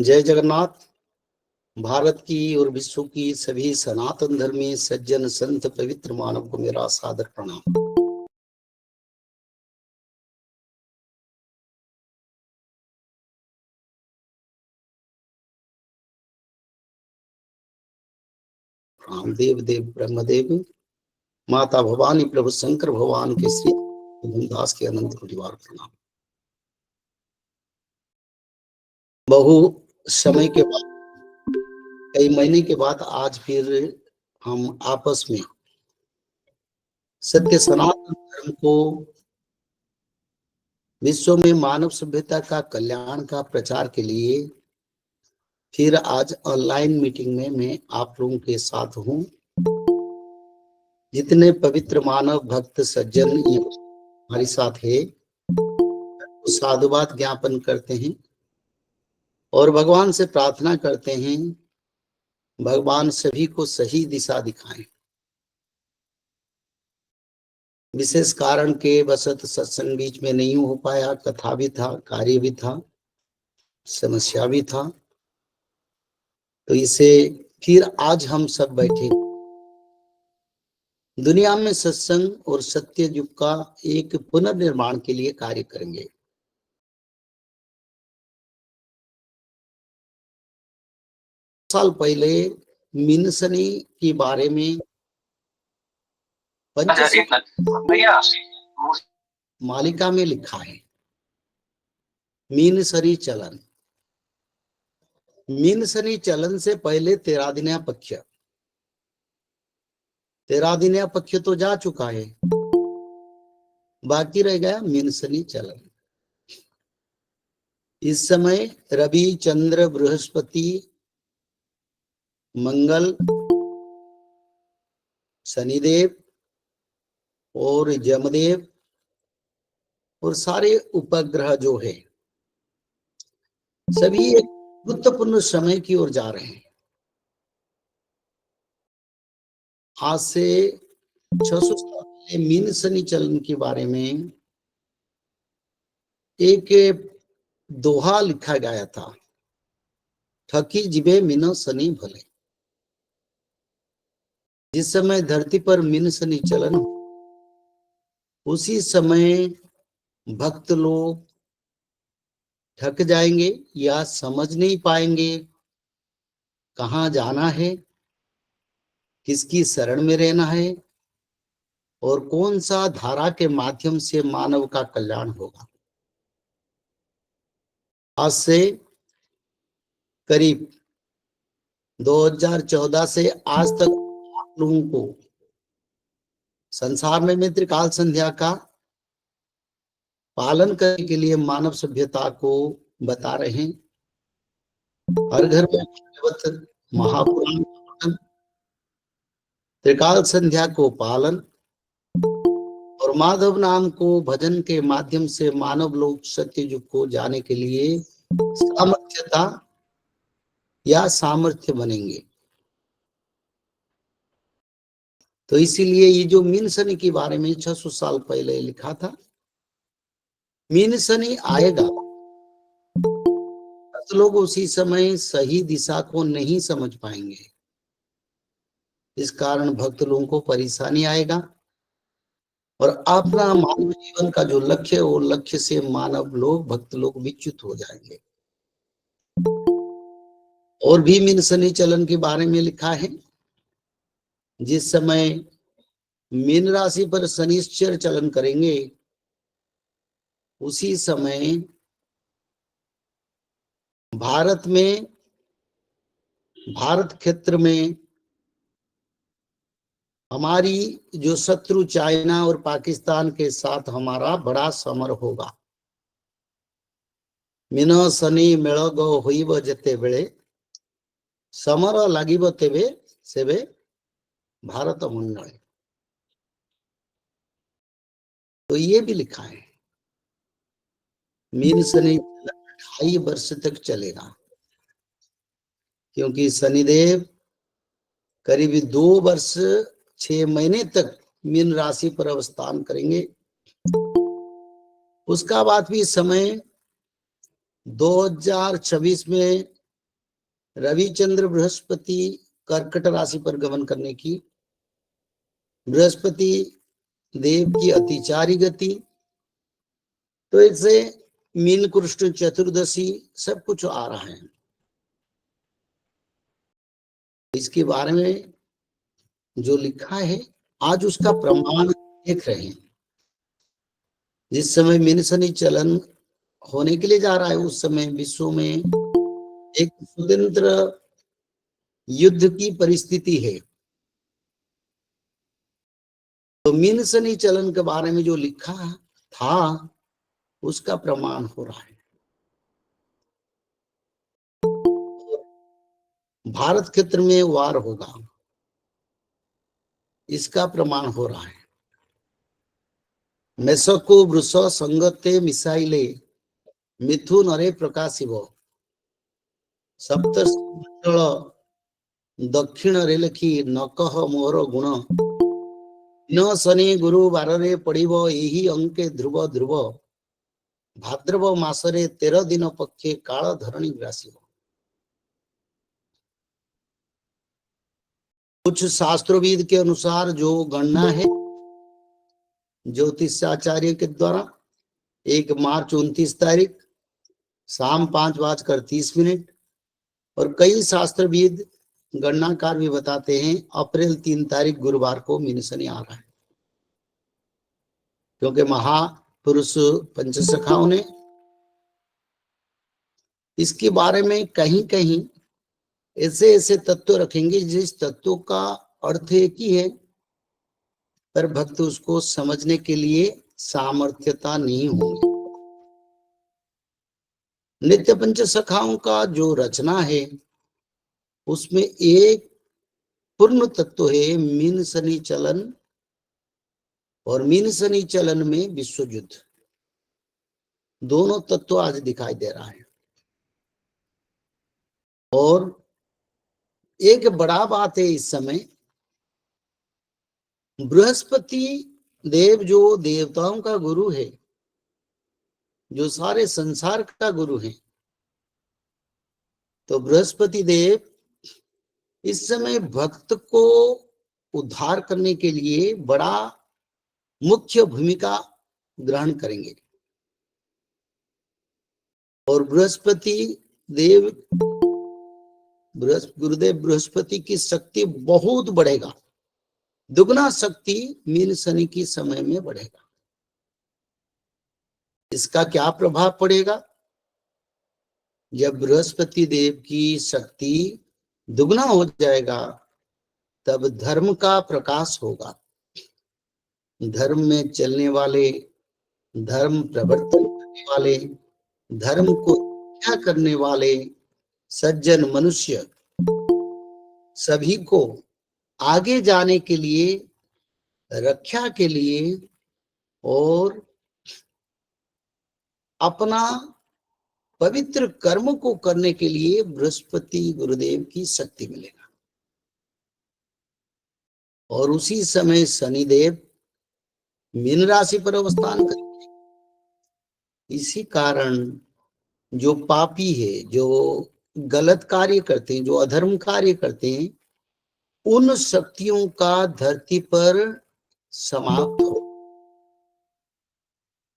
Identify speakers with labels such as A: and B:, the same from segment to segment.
A: जय जगन्नाथ। भारत की और विश्व की सभी सनातन धर्मी सज्जन संत पवित्र मानव को मेरा सादर प्रणाम। देव देव ब्रह्मदेव, माता भवानी, प्रभु शंकर भगवान के श्री धूमदास के अनंत परिवार प्रणाम। बहु समय के बाद, कई महीने के बाद आज फिर हम आपस में सत्य सनातन धर्म को विश्व में मानव सभ्यता का कल्याण का प्रचार के लिए फिर आज ऑनलाइन मीटिंग में मैं आप लोगों के साथ हूं। जितने पवित्र मानव भक्त सज्जन हमारे साथ है, साधुवाद ज्ञापन करते हैं और भगवान से प्रार्थना करते हैं भगवान सभी को सही दिशा दिखाएं। विशेष कारण के वशत सत्संग बीच में नहीं हो पाया, कथा भी था, कार्य भी था, समस्या भी था, तो इसे फिर आज हम सब बैठे दुनिया में सत्संग और सत्य युग का एक पुनर्निर्माण के लिए कार्य करेंगे। साल पहले मिनसनी के बारे में मालिका में लिखा है। मीनसरी चलन, मीनसनी चलन से पहले तेरादिन्या पक्ष, तेरादिन्या पक्ष तो जा चुका है, बाकी रह गया मीनसनी चलन। इस समय रवि, चंद्र, बृहस्पति, मंगल, शनिदेव और यमदेव और सारे उपग्रह जो है सभी एक गुरुत्वपूर्ण समय की ओर जा रहे हैं। आज से 600 साल पहले मीन शनि चलन के बारे में एक दोहा लिखा गया था, ठकी जिबे मीन शनि भले। जिस समय धरती पर मीन शनि चलन, उसी समय भक्त लोग थक जाएंगे या समझ नहीं पाएंगे कहाँ जाना है, किसकी शरण में रहना है और कौन सा धारा के माध्यम से मानव का कल्याण होगा। आज से करीब 2014 से आज तक आप लोगों को संसार में मित्र काल संध्या का पालन करने के लिए मानव सभ्यता को बता रहे हैं। हर घर में भागवत महापुराण पठन, त्रिकाल संध्या को पालन और माधव नाम को भजन के माध्यम से मानव लोग सत्य युग को जाने के लिए सामर्थ्यता या सामर्थ्य बनेंगे। तो इसीलिए ये जो मीन शनि के बारे में 600 साल पहले लिखा था, मीन शनि आएगा, लोग उसी समय सही दिशा को नहीं समझ पाएंगे। इस कारण भक्त लोगों को परेशानी आएगा और अपना मानव जीवन का जो लक्ष्य है, वो लक्ष्य से मानव लोग, भक्त लोग विच्युत हो जाएंगे। और भी मीन शनि चलन के बारे में लिखा है, जिस समय मीन राशि पर शनिश्चर चलन करेंगे, उसी समय भारत में, भारत क्षेत्र में हमारी जो शत्रु चाइना और पाकिस्तान के साथ हमारा बड़ा समर होगा। मीन शनि मेल होइब जेते बेले समर लागिब तेबे सेबे भारत मंडल। तो ये भी लिखा है। मीन शनि 2.5 वर्ष तक चलेगा, क्योंकि शनिदेव करीब 2 वर्ष 6 महीने तक मीन राशि पर अवस्थान करेंगे। उसका बाद भी समय 2026 में रविचंद्र बृहस्पति कर्कट राशि पर गमन करने की, बृहस्पति देव की अतिचारी गति, तो इससे मीन कृष्ण चतुर्दशी सब कुछ आ रहा है। इसके बारे में जो लिखा है आज उसका प्रमाण देख रहे हैं। जिस समय मीन शनि चलन होने के लिए जा रहा है उस समय विश्व में एक स्वतंत्र युद्ध की परिस्थिति है। तो मीन शनि चलन के बारे में जो लिखा था उसका प्रमाण हो रहा है। भारत क्षेत्र में वार होगा, इसका प्रमाण हो रहा है। मेसको वृष संगते मिसाइले मिथुन अरे प्रकाशिव सप्त मंडल दक्षिण रे लिखी नकह मोर गुण न शनि गुरु बारे पड़िब यही अंके ध्रुव ध्रुव भाद्रव मासरे 13 दिन पक्षे काल धरणी ग्रासिव। कुछ शास्त्रविद के अनुसार जो गणना है ज्योतिषाचार्य के द्वारा 1 मार्च 29 तारीख शाम 5:30 और कई शास्त्रविद गणनाकार भी बताते हैं अप्रैल 3 तारीख गुरुवार को मीन शनि आ रहा है, क्योंकि महापुरुष पंचसखाओं ने इसके बारे में कहीं कहीं ऐसे ऐसे तत्व रखेंगे जिस तत्वों का अर्थ एक ही है पर भक्त उसको समझने के लिए सामर्थ्यता नहीं होगी। नित्य पंच सखाओं का जो रचना है उसमें एक पूर्ण तत्व है मीन शनि चलन, और मीन शनि चलन में विश्व युद्ध, दोनों तत्व आज दिखाई दे रहा है। और एक बड़ा बात है इस समय बृहस्पति देव जो देवताओं का गुरु है, जो सारे संसार का गुरु है, तो बृहस्पति देव इस समय भक्त को उद्धार करने के लिए बड़ा मुख्य भूमिका ग्रहण करेंगे। और बृहस्पति देव गुरुदेव बृहस्पति की शक्ति बहुत बढ़ेगा, दुगना शक्ति मीन शनि की समय में बढ़ेगा। इसका क्या प्रभाव पड़ेगा? जब बृहस्पति देव की शक्ति दुगना हो जाएगा तब धर्म का प्रकाश होगा। धर्म में चलने वाले, धर्म प्रवर्तन करने वाले, धर्म को रक्षा करने वाले सज्जन मनुष्य सभी को आगे जाने के लिए, रक्षा के लिए और अपना पवित्र कर्म को करने के लिए बृहस्पति गुरुदेव की शक्ति मिलेगा। और उसी समय शनिदेव मीन राशि पर अवस्थान करेंगे। इसी कारण जो पापी है, जो गलत कार्य करते हैं, जो अधर्म कार्य करते हैं, उन शक्तियों का धरती पर समाप्त हो,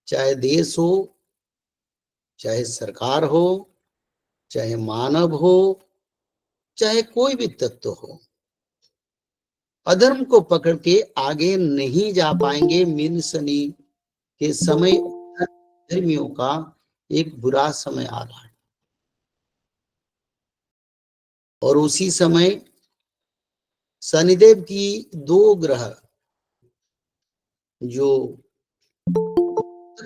A: चाहे देश हो, चाहे सरकार हो, चाहे मानव हो, चाहे कोई भी तत्व हो, अधर्म को पकड़ के आगे नहीं जा पाएंगे। मीन शनि के समय धर्मियों का एक बुरा समय आ रहा है। और उसी समय शनिदेव की 2 ग्रह जो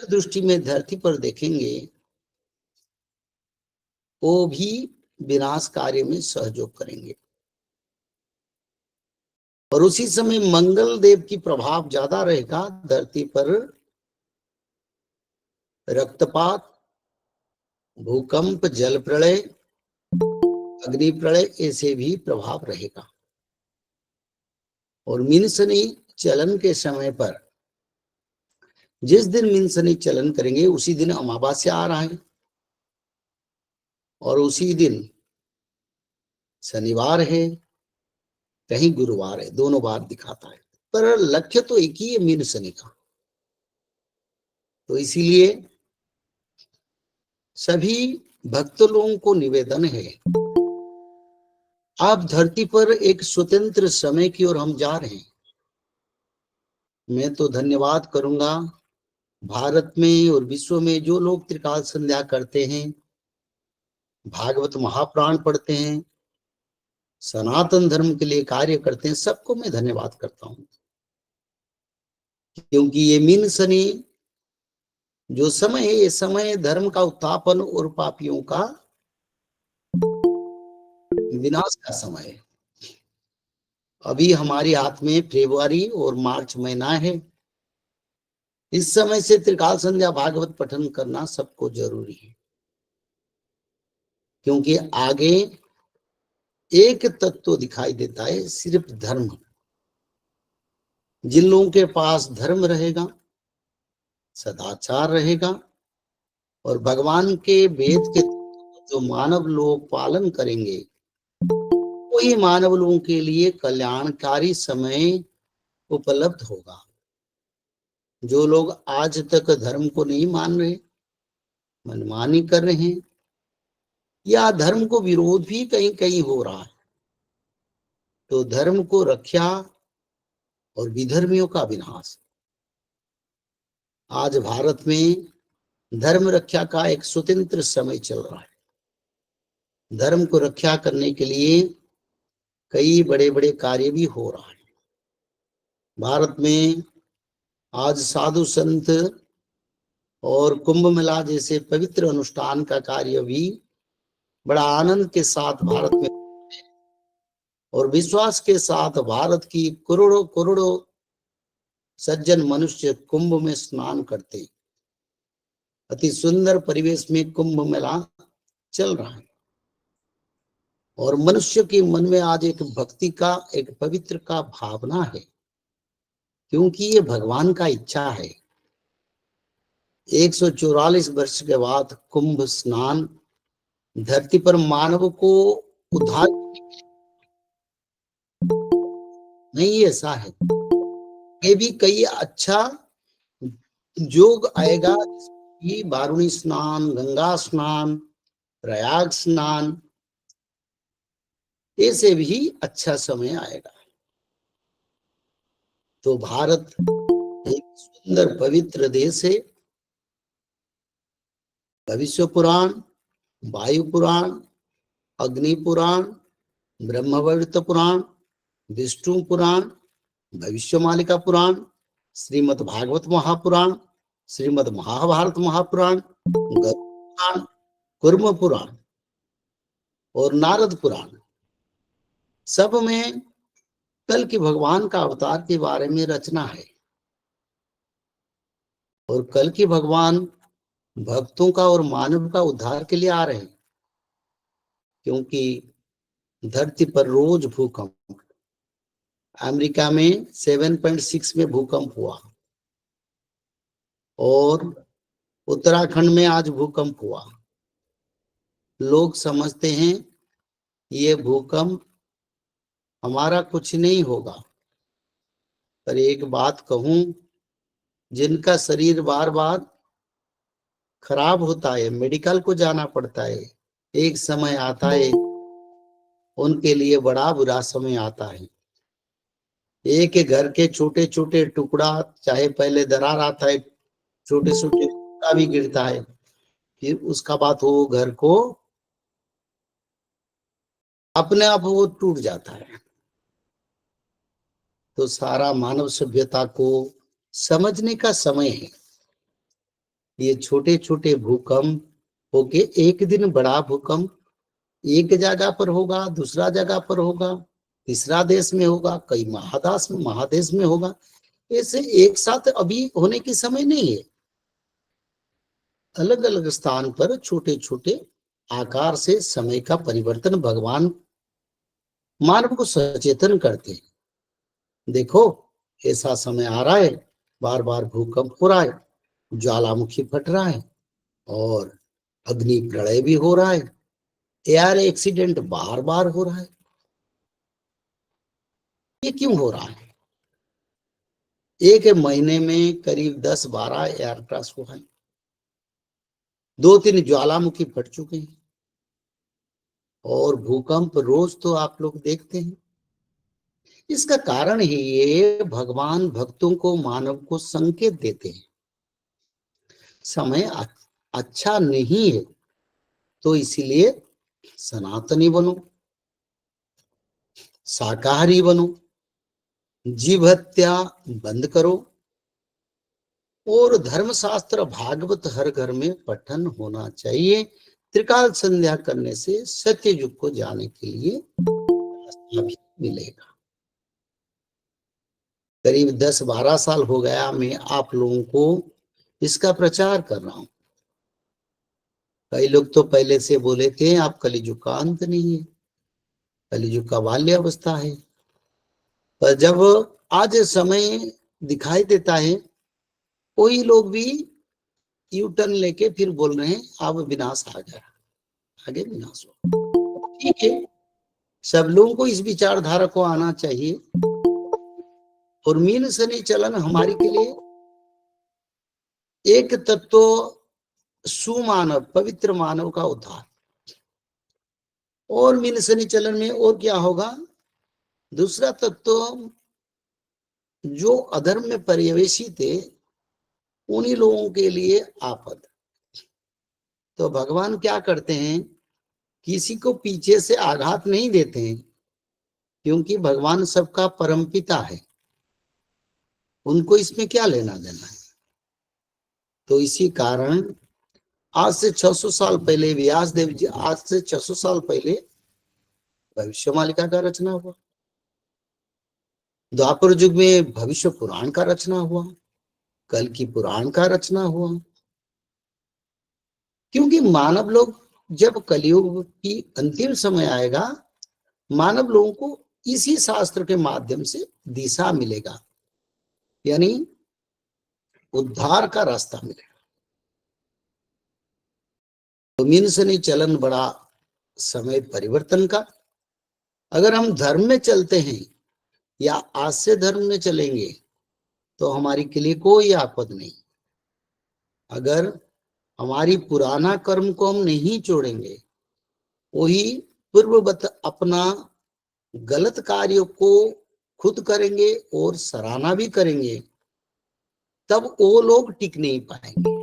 A: दृष्टि में धरती पर देखेंगे वो भी विनाश कार्य में सहयोग करेंगे। और उसी समय मंगल देव की प्रभाव ज्यादा रहेगा धरती पर। रक्तपात, भूकंप, जल प्रलय, अग्नि प्रलय ऐसे भी प्रभाव रहेगा। और मीन शनि चलन के समय पर जिस दिन मीन शनि चलन करेंगे उसी दिन अमावस्या आ रहा है, और उसी दिन शनिवार है, कहीं गुरुवार है, दोनों बार दिखाता है, पर लक्ष्य तो एक ही है, मीन शनि का। तो इसीलिए सभी भक्त लोगों को निवेदन है, आप धरती पर एक स्वतंत्र समय की ओर हम जा रहे हैं। मैं तो धन्यवाद करूंगा भारत में और विश्व में जो लोग त्रिकाल संध्या करते हैं, भागवत महापुराण पढ़ते हैं, सनातन धर्म के लिए कार्य करते हैं, सबको मैं धन्यवाद करता हूं। क्योंकि ये मीन शनि जो समय है, ये समय धर्म का उत्थापन और पापियों का विनाश का समय है। अभी हमारे हाथ में फरवरी और मार्च महीना है। इस समय से त्रिकाल संध्या भागवत पठन करना सबको जरूरी है, क्योंकि आगे एक तत्व दिखाई देता है, सिर्फ धर्म। जिन लोगों के पास धर्म रहेगा, सदाचार रहेगा और भगवान के वेद के जो मानव लोग पालन करेंगे, वही मानव लोगों के लिए कल्याणकारी समय उपलब्ध होगा। जो लोग आज तक धर्म को नहीं मान रहे, मनमानी कर रहे हैं, या धर्म को विरोध भी कहीं कहीं हो रहा है, तो धर्म को रक्षा और विधर्मियों का विनाश। आज भारत में धर्म रक्षा का एक स्वतंत्र समय चल रहा है। धर्म को रक्षा करने के लिए कई बड़े बड़े कार्य भी हो रहा है। भारत में आज साधु संत और कुंभ मेला जैसे पवित्र अनुष्ठान का कार्य भी बड़ा आनंद के साथ भारत में और विश्वास के साथ भारत की करोड़ों करोड़ों सज्जन मनुष्य कुंभ में स्नान करते। अति सुंदर परिवेश में कुंभ मेला चल रहा है और मनुष्य के मन में आज एक भक्ति का, एक पवित्र का भावना है, क्योंकि ये भगवान का इच्छा है। 144 वर्ष के बाद कुंभ स्नान धरती पर मानव को उद्धार नहीं, ऐसा है ये भी कई अच्छा योग आएगा। बारुणी स्नान, गंगा स्नान, प्रयाग स्नान, ऐसे भी अच्छा समय आएगा। तो भारत एक सुंदर पवित्र देश है। भविष्य पुराण, वायु पुराण, अग्नि पुराण, ब्रह्मवैवर्त पुराण, विष्णु पुराण, भविष्यमालिका पुराण, श्रीमद् भागवत महापुराण, श्रीमद् महाभारत महापुराण, गरुड़ पुराण, कुर्म पुराण और नारद पुराण, सब में कल की भगवान का अवतार के बारे में रचना है। और कल की भगवान भक्तों का और मानव का उद्धार के लिए आ रहे हैं, क्योंकि धरती पर रोज भूकंप, अमेरिका में 7.6 में भूकंप हुआ और उत्तराखंड में आज भूकंप हुआ। लोग समझते हैं ये भूकंप हमारा कुछ नहीं होगा, पर एक बात कहूं, जिनका शरीर बार बार खराब होता है, मेडिकल को जाना पड़ता है, एक समय आता है उनके लिए बड़ा बुरा समय आता है। एक घर के छोटे छोटे टुकड़ा, चाहे पहले दरार आता है, छोटे छोटे टुकड़ा भी गिरता है, फिर उसका बाद वो घर को अपने आप वो टूट जाता है। तो सारा मानव सभ्यता को समझने का समय है। ये छोटे छोटे भूकंप होके एक दिन बड़ा भूकंप एक जगह पर होगा, दूसरा जगह पर होगा, तीसरा देश में होगा, कई महादेश में होगा। ऐसे एक साथ अभी होने की समय नहीं है। अलग अलग स्थान पर छोटे छोटे आकार से समय का परिवर्तन भगवान मानव को सचेतन करते हैं। देखो ऐसा समय आ रहा है, बार बार भूकंप हो रहा है, ज्वालामुखी फट रहा है और अग्नि प्रलय भी हो रहा है, एयर एक्सीडेंट बार बार हो रहा है। ये क्यों हो रहा है? एक महीने में करीब 10-12 एयर क्रैश हुआ है, 2-3 ज्वालामुखी फट चुके हैं, और भूकंप रोज तो आप लोग देखते हैं। इसका कारण ही ये भगवान भक्तों को, मानव को संकेत देते हैं, समय अच्छा नहीं है, तो इसीलिए सनातनी बनो, शाकाहारी बनो, जीव हत्या बंद करो, और धर्मशास्त्र भागवत हर घर में पठन होना चाहिए। त्रिकाल संध्या करने से सत्य युग को जाने के लिए रास्ता भी मिलेगा। करीब 10-12 साल हो गया मैं आप लोगों को इसका प्रचार कर रहा हूं। कई लोग तो पहले से बोले थे आप कलियुग का अंत नहीं है, कलियुग का बाल्य अवस्था है, पर जब आज समय दिखाई देता है, कोई लोग भी यू टर्न लेके फिर बोल रहे हैं अब विनाश आ गया, आगे विनाश हो। ठीक है, सब लोगों को इस विचारधारा को आना चाहिए, और मीन शनि चलन हमारे के लिए एक तत्व सुमानव, पवित्र मानव का उद्धार, और मीन शनि चलन में और क्या होगा, दूसरा तत्व जो अधर्म में पर्यवेशी थे उन्हीं लोगों के लिए आपद। तो भगवान क्या करते हैं, किसी को पीछे से आघात नहीं देते हैं, क्योंकि भगवान सबका परमपिता है, उनको इसमें क्या लेना देना है। तो इसी कारण आज से 600 साल पहले व्यास देव जी, आज से 600 साल पहले भविष्य मालिका का रचना हुआ, द्वापर युग में भविष्य पुराण का रचना हुआ, कल की पुराण का रचना हुआ, क्योंकि मानव लोग जब कलयुग की अंतिम समय आएगा, मानव लोगों को इसी शास्त्र के माध्यम से दिशा मिलेगा, यानी उद्धार का रास्ता मिलेगा। तो मीन शनि चलन बड़ा समय परिवर्तन का। अगर हम धर्म में चलते हैं या आज से धर्म में चलेंगे तो हमारी के लिए कोई आपद नहीं। अगर हमारी पुराना कर्म को हम नहीं छोड़ेंगे, वही पूर्ववत अपना गलत कार्यों को खुद करेंगे और सराहना भी करेंगे, तब वो लोग टिक नहीं पाएंगे।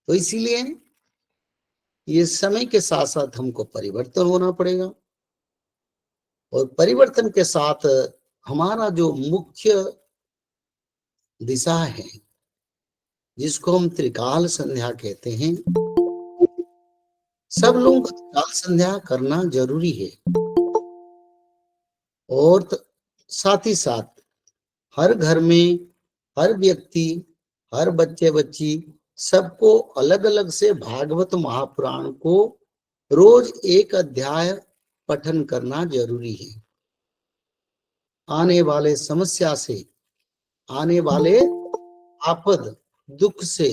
A: तो इसीलिए ये समय के साथ साथ हमको परिवर्तन होना पड़ेगा, और परिवर्तन के साथ हमारा जो मुख्य दिशा है, जिसको हम त्रिकाल संध्या कहते हैं, सब लोगों को त्रिकाल संध्या करना जरूरी है। और साथ ही साथ हर घर में हर व्यक्ति, हर बच्चे बच्ची, सबको अलग अलग से भागवत महापुराण को रोज एक अध्याय पठन करना जरूरी है। आने वाले समस्या से, आने वाले आपद दुख से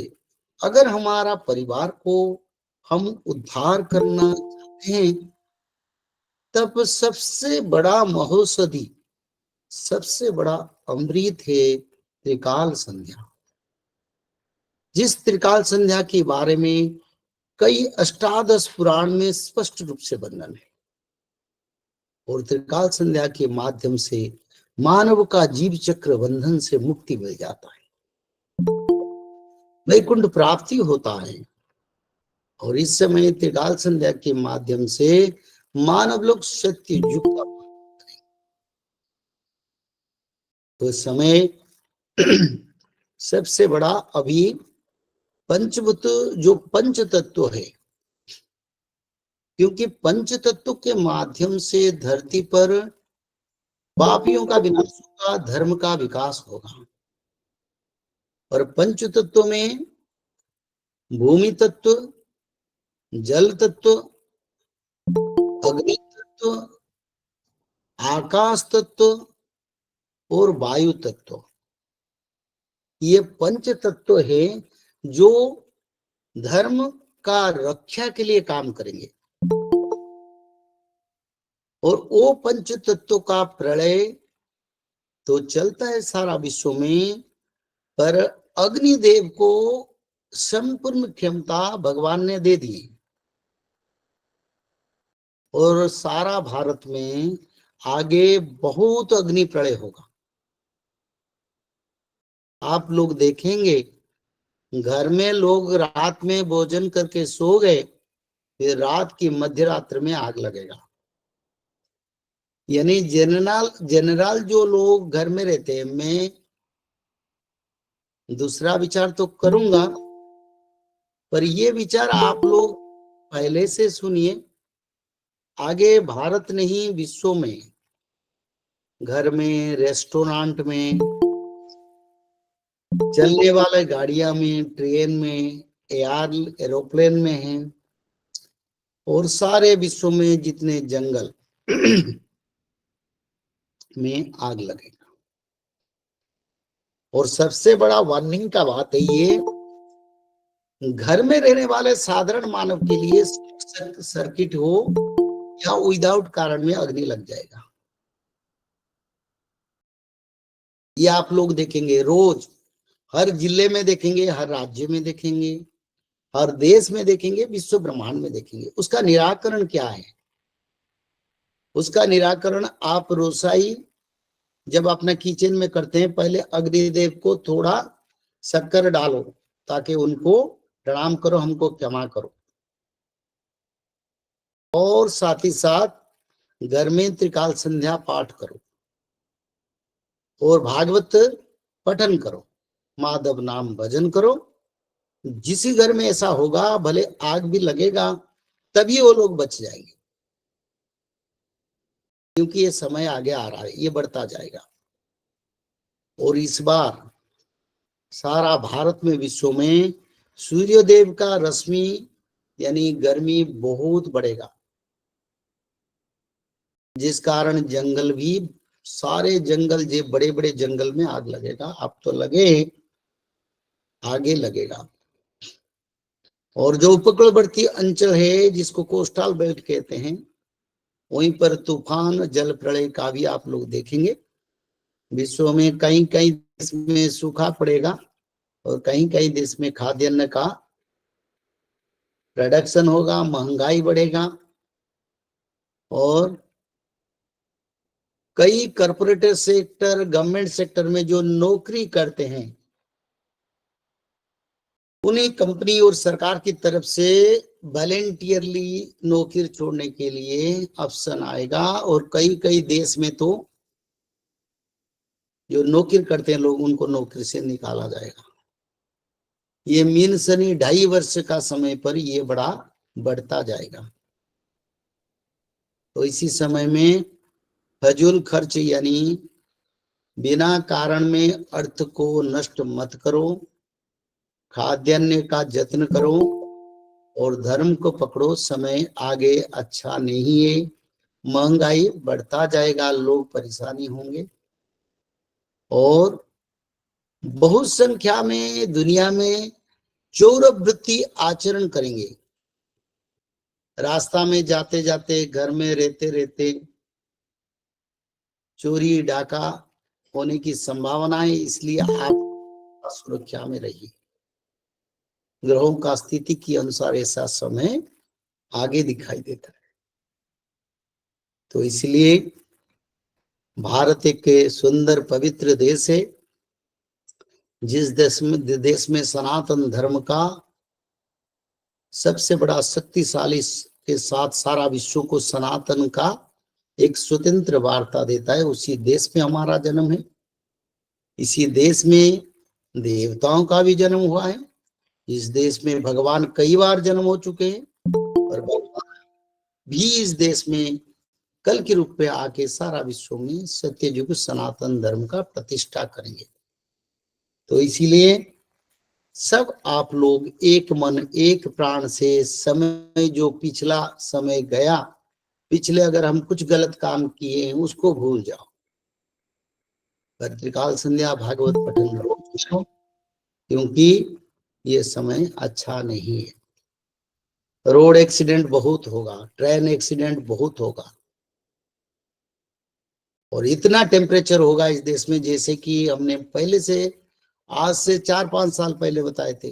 A: अगर हमारा परिवार को हम उद्धार करना चाहते हैं, तब सबसे बड़ा महौषधि, सबसे बड़ा अमृत है त्रिकाल संध्या। जिस त्रिकाल संध्या के बारे में कई अष्टादश पुराण में स्पष्ट रूप से वर्णन है, और त्रिकाल संध्या के माध्यम से मानव का जीव चक्र बंधन से मुक्ति मिल जाता है, वैकुंठ प्राप्ति होता है। और इस समय त्रिकाल संध्या के माध्यम से मानव लोग सत्य युग का, तो समय सबसे बड़ा अभी पंचभूत जो पंच तत्व है, क्योंकि पंच तत्व के माध्यम से धरती पर पापियों का विनाश होगा, धर्म का विकास होगा। और पंच तत्व में भूमि तत्व, जल तत्व, अग्नि तत्व, आकाश तत्व और वायु तत्व, ये पंच तत्व है जो धर्म का रक्षा के लिए काम करेंगे। और वो पंच तत्वों का प्रलय तो चलता है सारा विश्व में, पर अग्निदेव को संपूर्ण क्षमता भगवान ने दे दी और सारा भारत में आगे बहुत अग्नि प्रलय होगा। आप लोग देखेंगे घर में लोग रात में भोजन करके सो गए, फिर रात की मध्य रात्रि में आग लगेगा। यानी जनरल जो लोग घर में रहते हैं, मैं दूसरा विचार तो करूंगा, पर ये विचार आप लोग पहले से सुनिए। आगे भारत नहीं, विश्व में, घर में, रेस्टोरेंट में, चलने वाले गाड़ियां में, ट्रेन में, एरोप्लेन में है, और सारे विश्व में जितने जंगल में आग लगेगा। और सबसे बड़ा वार्निंग का बात है ये, घर में रहने वाले साधारण मानव के लिए सर्किट हो या विदाउट कारण में अग्नि लग जाएगा। ये आप लोग देखेंगे रोज, हर जिले में देखेंगे, हर राज्य में देखेंगे, हर देश में देखेंगे, विश्व ब्रह्मांड में देखेंगे। उसका निराकरण क्या है? उसका निराकरण आप रोसाई जब अपना किचन में करते हैं, पहले अग्निदेव को थोड़ा शक्कर डालो ताकि उनको प्रणाम करो, हमको क्षमा करो। और साथ ही साथ घर में त्रिकाल संध्या पाठ करो और भागवत पठन करो, माधव नाम भजन करो। जिस घर में ऐसा होगा, भले आग भी लगेगा तभी वो लोग बच जाएंगे, क्योंकि ये समय आगे आ रहा है, ये बढ़ता जाएगा। और इस बार सारा भारत में, विश्व में सूर्यदेव का रश्मि यानी गर्मी बहुत बढ़ेगा, जिस कारण जंगल भी, सारे जंगल, जो बड़े बड़े जंगल में आग लगेगा। अब तो लगे, आगे लगेगा। और जो उपकूलवर्ती अंचल है, जिसको कोस्टल बेल्ट कहते हैं, वहीं पर तूफान, जल प्रलय का भी आप लोग देखेंगे। विश्व में कहीं कहीं देश में सूखा पड़ेगा और कहीं कहीं देश में खाद्यान्न का प्रोडक्शन होगा, महंगाई बढ़ेगा। और कई कॉर्पोरेट सेक्टर, गवर्नमेंट सेक्टर में जो नौकरी करते हैं, उन्हीं कंपनी और सरकार की तरफ से वॉलेंटियरली नौकरी छोड़ने के लिए ऑप्शन आएगा। और कई कई देश में तो जो नौकरी करते हैं लोग, उनको नौकरी से निकाला जाएगा। ये मीन सनी 2.5 वर्ष का समय पर ये बड़ा बढ़ता जाएगा। तो इसी समय में फजूल खर्च यानी बिना कारण में अर्थ को नष्ट मत करो, खाद्यान्न का जतन करो और धर्म को पकड़ो। समय आगे अच्छा नहीं है, महंगाई बढ़ता जाएगा, लोग परेशानी होंगे और बहुत संख्या में दुनिया में चौर वृत्ति आचरण करेंगे। रास्ता में जाते जाते, घर में रहते रहते चोरी डाका होने की संभावना है, इसलिए आप सुरक्षा में रहिए। ग्रहों का स्थिति के अनुसार ऐसा समय आगे दिखाई देता है। तो इसलिए भारत एक सुंदर पवित्र देश है, जिस देश में सनातन धर्म का सबसे बड़ा शक्तिशाली के साथ सारा विश्व को सनातन का एक स्वतंत्र वार्ता देता है। उसी देश में हमारा जन्म है, इसी देश में देवताओं का भी जन्म हुआ है। इस देश में भगवान कई बार जन्म हो चुके हैं और भगवान भी इस देश में कल के रूप में आके सारा विश्व में सत्ययुग सनातन धर्म का प्रतिष्ठा करेंगे। तो इसीलिए सब आप लोग एक मन एक प्राण से, समय जो पिछला समय गया, पिछले अगर हम कुछ गलत काम किए हैं उसको भूल जाओ, त्रिकाल संध्या भागवत पठन करो, क्योंकि ये समय अच्छा नहीं है। रोड एक्सीडेंट बहुत होगा, ट्रेन एक्सीडेंट बहुत होगा, और इतना टेम्परेचर होगा इस देश में, जैसे कि हमने पहले से आज से 4-5 साल पहले बताए थे,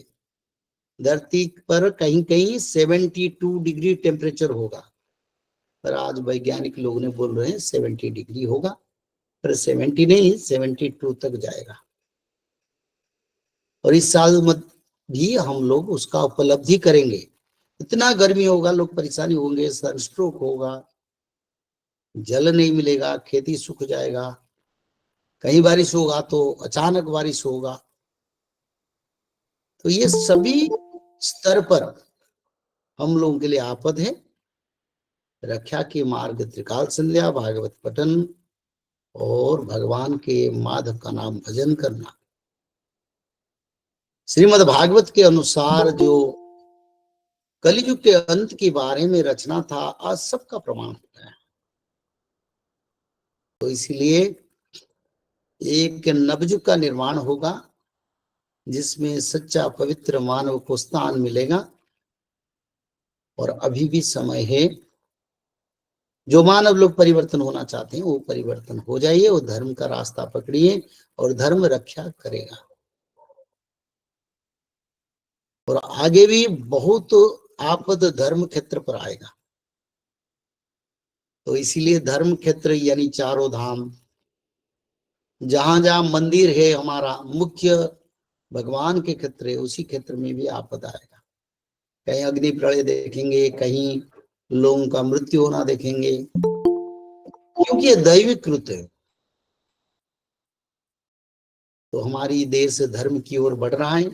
A: धरती पर कहीं कहीं 72 डिग्री टेम्परेचर होगा, पर आज वैज्ञानिक लोग ने बोल रहे हैं 70 डिग्री होगा, पर 70 नहीं 72 तक जाएगा। और इस साल मत भी हम लोग उसका उपलब्धि करेंगे। इतना गर्मी होगा, लोग परेशानी होंगे, सनस्ट्रोक होगा, जल नहीं मिलेगा, खेती सूख जाएगा, कहीं बारिश होगा तो अचानक बारिश होगा। तो ये सभी स्तर पर हम लोगों के लिए आपद है। रक्षा के मार्ग त्रिकाल संध्या, भागवत पठन और भगवान के माधव का नाम भजन करना। श्रीमद् भागवत के अनुसार जो कलियुग के अंत के बारे में रचना था, आज सबका प्रमाण होता है। तो इसलिए एक नवयुग का निर्माण होगा, जिसमें सच्चा पवित्र मानव को स्थान मिलेगा। और अभी भी समय है, जो मानव लोग परिवर्तन होना चाहते हैं वो परिवर्तन हो जाइए, वो धर्म का रास्ता पकड़िए और धर्म रक्षा करेगा। और आगे भी बहुत आपद धर्म क्षेत्र पर आएगा। तो इसीलिए धर्म क्षेत्र यानी चारों धाम, जहां जहां मंदिर है हमारा मुख्य भगवान के क्षेत्र है, उसी क्षेत्र में भी आपद आएगा। कहीं अग्नि प्रलय देखेंगे, कहीं लोगों का मृत्यु होना देखेंगे, क्योंकि ये दैविक कृत है। तो हमारी देश धर्म की ओर बढ़ रहा है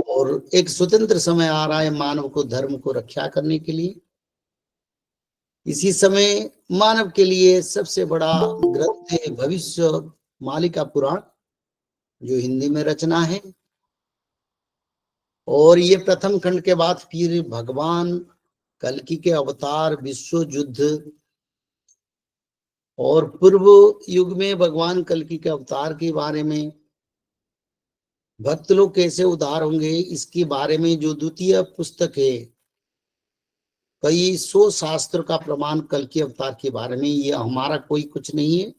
A: और एक स्वतंत्र समय आ रहा है मानव को धर्म को रक्षा करने के लिए। इसी समय मानव के लिए सबसे बड़ा ग्रंथ है भविष्य मालिका पुराण, जो हिंदी में रचना है। और ये प्रथम खंड के बाद फिर भगवान कल्कि के अवतार, विश्व युद्ध और पूर्व युग में भगवान कल्कि के अवतार के बारे में, भक्त लोग कैसे उद्धार होंगे इसके बारे में जो द्वितीय पुस्तक है, कई 100 शास्त्र का प्रमाण कल्कि अवतार के बारे में। ये हमारा कोई कुछ नहीं है।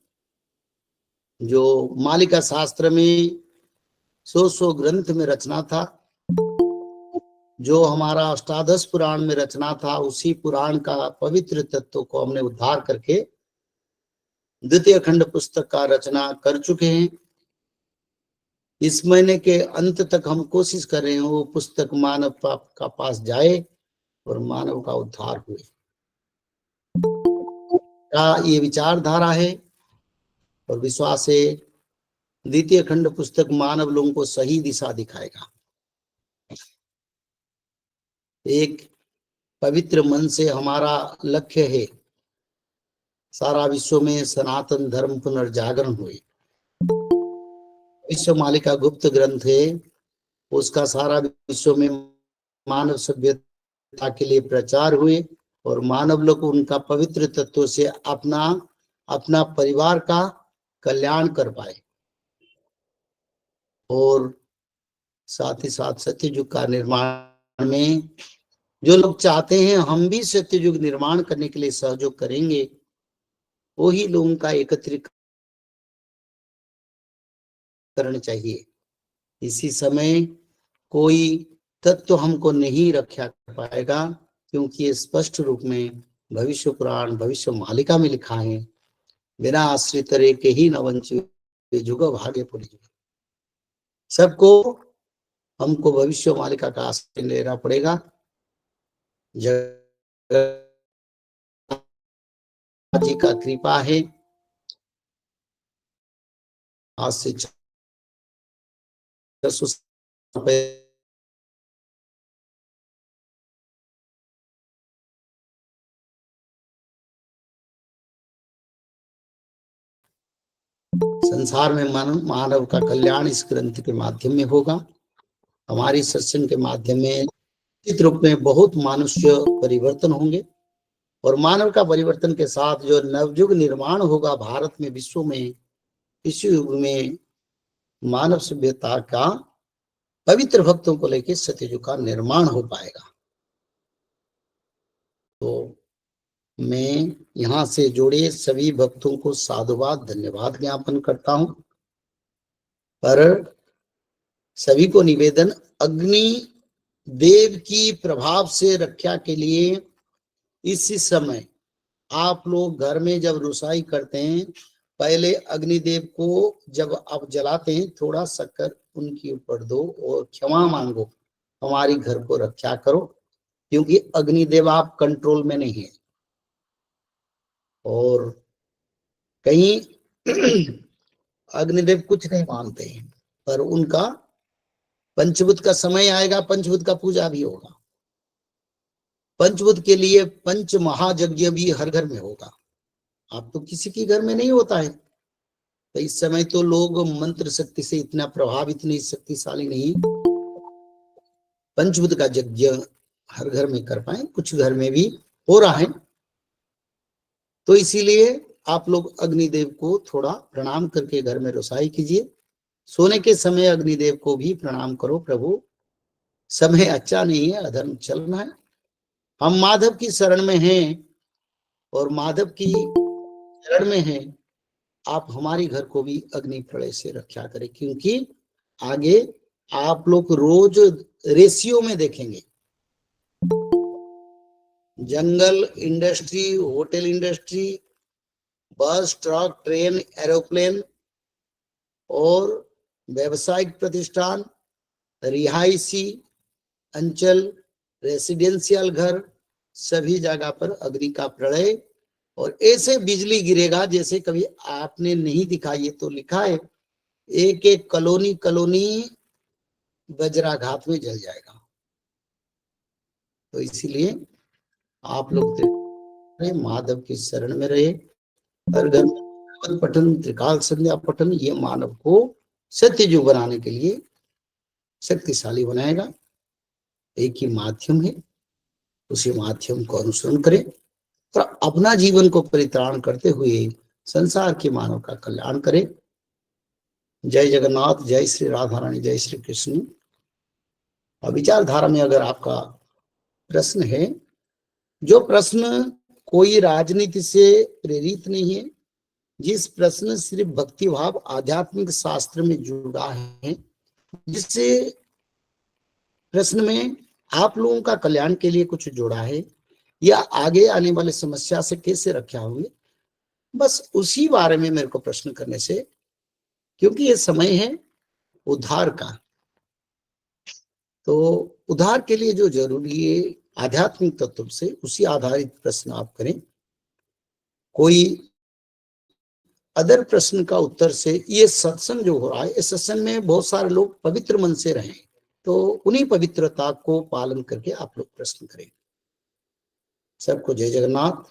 A: जो मालिका शास्त्र में 100 ग्रंथ में रचना था, जो हमारा अष्टादश पुराण में रचना था, उसी पुराण का पवित्र तत्व को हमने उद्धार करके द्वितीय खंड पुस्तक का रचना कर चुके हैं। इस महीने के अंत तक हम कोशिश कर रहे हैं वो पुस्तक मानव का पास जाए और मानव का उद्धार हुए। का ये विचारधारा है और विश्वास है, द्वितीय खंड पुस्तक मानव लोगों को सही दिशा दिखाएगा। एक पवित्र मन से हमारा लक्ष्य है सारा विश्व में सनातन धर्म पुनर्जागरण हुए। विश्व मालिका गुप्त ग्रंथ है, उसका सारा विश्व में मानव सभ्यता के लिए प्रचार हुए और मानव लोग उनका पवित्र तत्व से अपना अपना परिवार का कल्याण कर पाए। और साथ ही साथ सत्ययुग का निर्माण में जो लोग चाहते हैं हम भी सत्ययुग निर्माण करने के लिए सहयोग करेंगे, वही लोगों का एकत्रीकरण चाहिए। इसी समय कोई तत्व हमको नहीं रक्षा कर पाएगा, क्योंकि ये स्पष्ट रूप में भविष्य पुराण भविष्य मालिका में लिखा है, बिना आश्रित रे के ही न वंचु जुग भाग्य पुरी। सबको हमको भविष्य मालिका का आश्रय लेना पड़ेगा। जगत जी का कृपा है, आज से 600 संसार में मानव का कल्याण इस ग्रंथ के माध्यम में होगा। हमारी सत्संग के माध्यम में निश्चित रूप में बहुत मनुष्य परिवर्तन होंगे और मानव का परिवर्तन के साथ जो नवयुग निर्माण होगा भारत में, विश्व में, इस युग में मानव सभ्यता का पवित्र भक्तों को लेकर सत्ययुग का निर्माण हो पाएगा। तो मैं यहाँ से जुड़े सभी भक्तों को साधुवाद धन्यवाद ज्ञापन करता हूं। पर सभी को निवेदन, अग्नि देव की प्रभाव से रक्षा के लिए इस समय आप लोग घर में जब रसोई करते हैं, पहले अग्निदेव को जब आप जलाते हैं थोड़ा शक्कर उनके ऊपर दो और क्षमा मांगो, हमारी घर को रक्षा करो, क्योंकि अग्निदेव आप कंट्रोल में नहीं है। और कहीं अग्निदेव कुछ नहीं मानते हैं, पर उनका पंचभूत का समय आएगा, पंचभूत का पूजा भी होगा। पंचभूत के लिए पंच महायज्ञ भी हर घर में होगा। आप तो किसी के घर में नहीं होता है। तो इस समय तो लोग मंत्र शक्ति से इतना प्रभावित नहीं, शक्तिशाली नहीं, पंचभूत का यज्ञ हर घर में कर पाए। कुछ घर में भी हो रहा है, तो इसीलिए आप लोग अग्निदेव को थोड़ा प्रणाम करके घर में रसोई कीजिए। सोने के समय अग्निदेव को भी प्रणाम करो, प्रभु समय अच्छा नहीं है, अधर्म चलना है, हम माधव की शरण में हैं और माधव की शरण में हैं, आप हमारी घर को भी अग्नि प्रलय से रक्षा करें। क्योंकि आगे आप लोग रोज रेशियो में देखेंगे, जंगल इंडस्ट्री, होटल इंडस्ट्री, बस, ट्रक, ट्रेन, एरोप्लेन और व्यावसायिक प्रतिष्ठान, रिहायशी अंचल, रेसिडेंशियल घर, सभी जगह पर अग्नि का प्रलय और ऐसे बिजली गिरेगा जैसे कभी आपने नहीं दिखाई है। तो लिखा है एक एक कॉलोनी कॉलोनी वज्राघात में जल जाएगा। तो इसीलिए आप लोग माधव की शरण में रहे, हर घर में पठन, त्रिकाल संध्या पठन, ये मानव को सत्ययुग बनाने के लिए शक्तिशाली बनाएगा। एक ही माध्यम है, उसी माध्यम को अनुसरण करें और अपना जीवन को परित्राण करते हुए संसार के मानव का कल्याण करें। जय जगन्नाथ, जय श्री राधा रानी, जय श्री कृष्ण। और विचारधारा में अगर आपका प्रश्न है, जो प्रश्न कोई राजनीति से प्रेरित नहीं है, जिस प्रश्न सिर्फ भक्ति भाव आध्यात्मिक शास्त्र में जुड़ा है, जिससे प्रश्न में आप लोगों का कल्याण के लिए कुछ जोड़ा है या आगे आने वाले समस्या से कैसे रक्षा होंगे, बस उसी बारे में मेरे को प्रश्न करने से, क्योंकि ये समय है उद्धार का। तो उद्धार के लिए जो जरूरी है आध्यात्मिक तत्व से, उसी आधारित प्रश्न आप करें। कोई अदर प्रश्न का उत्तर से, ये सत्संग जो हो रहा है, इस सत्संग में बहुत सारे लोग पवित्र मन से रहें, तो उन्हीं पवित्रता को पालन करके आप लोग प्रश्न करें। सबको जय जगन्नाथ,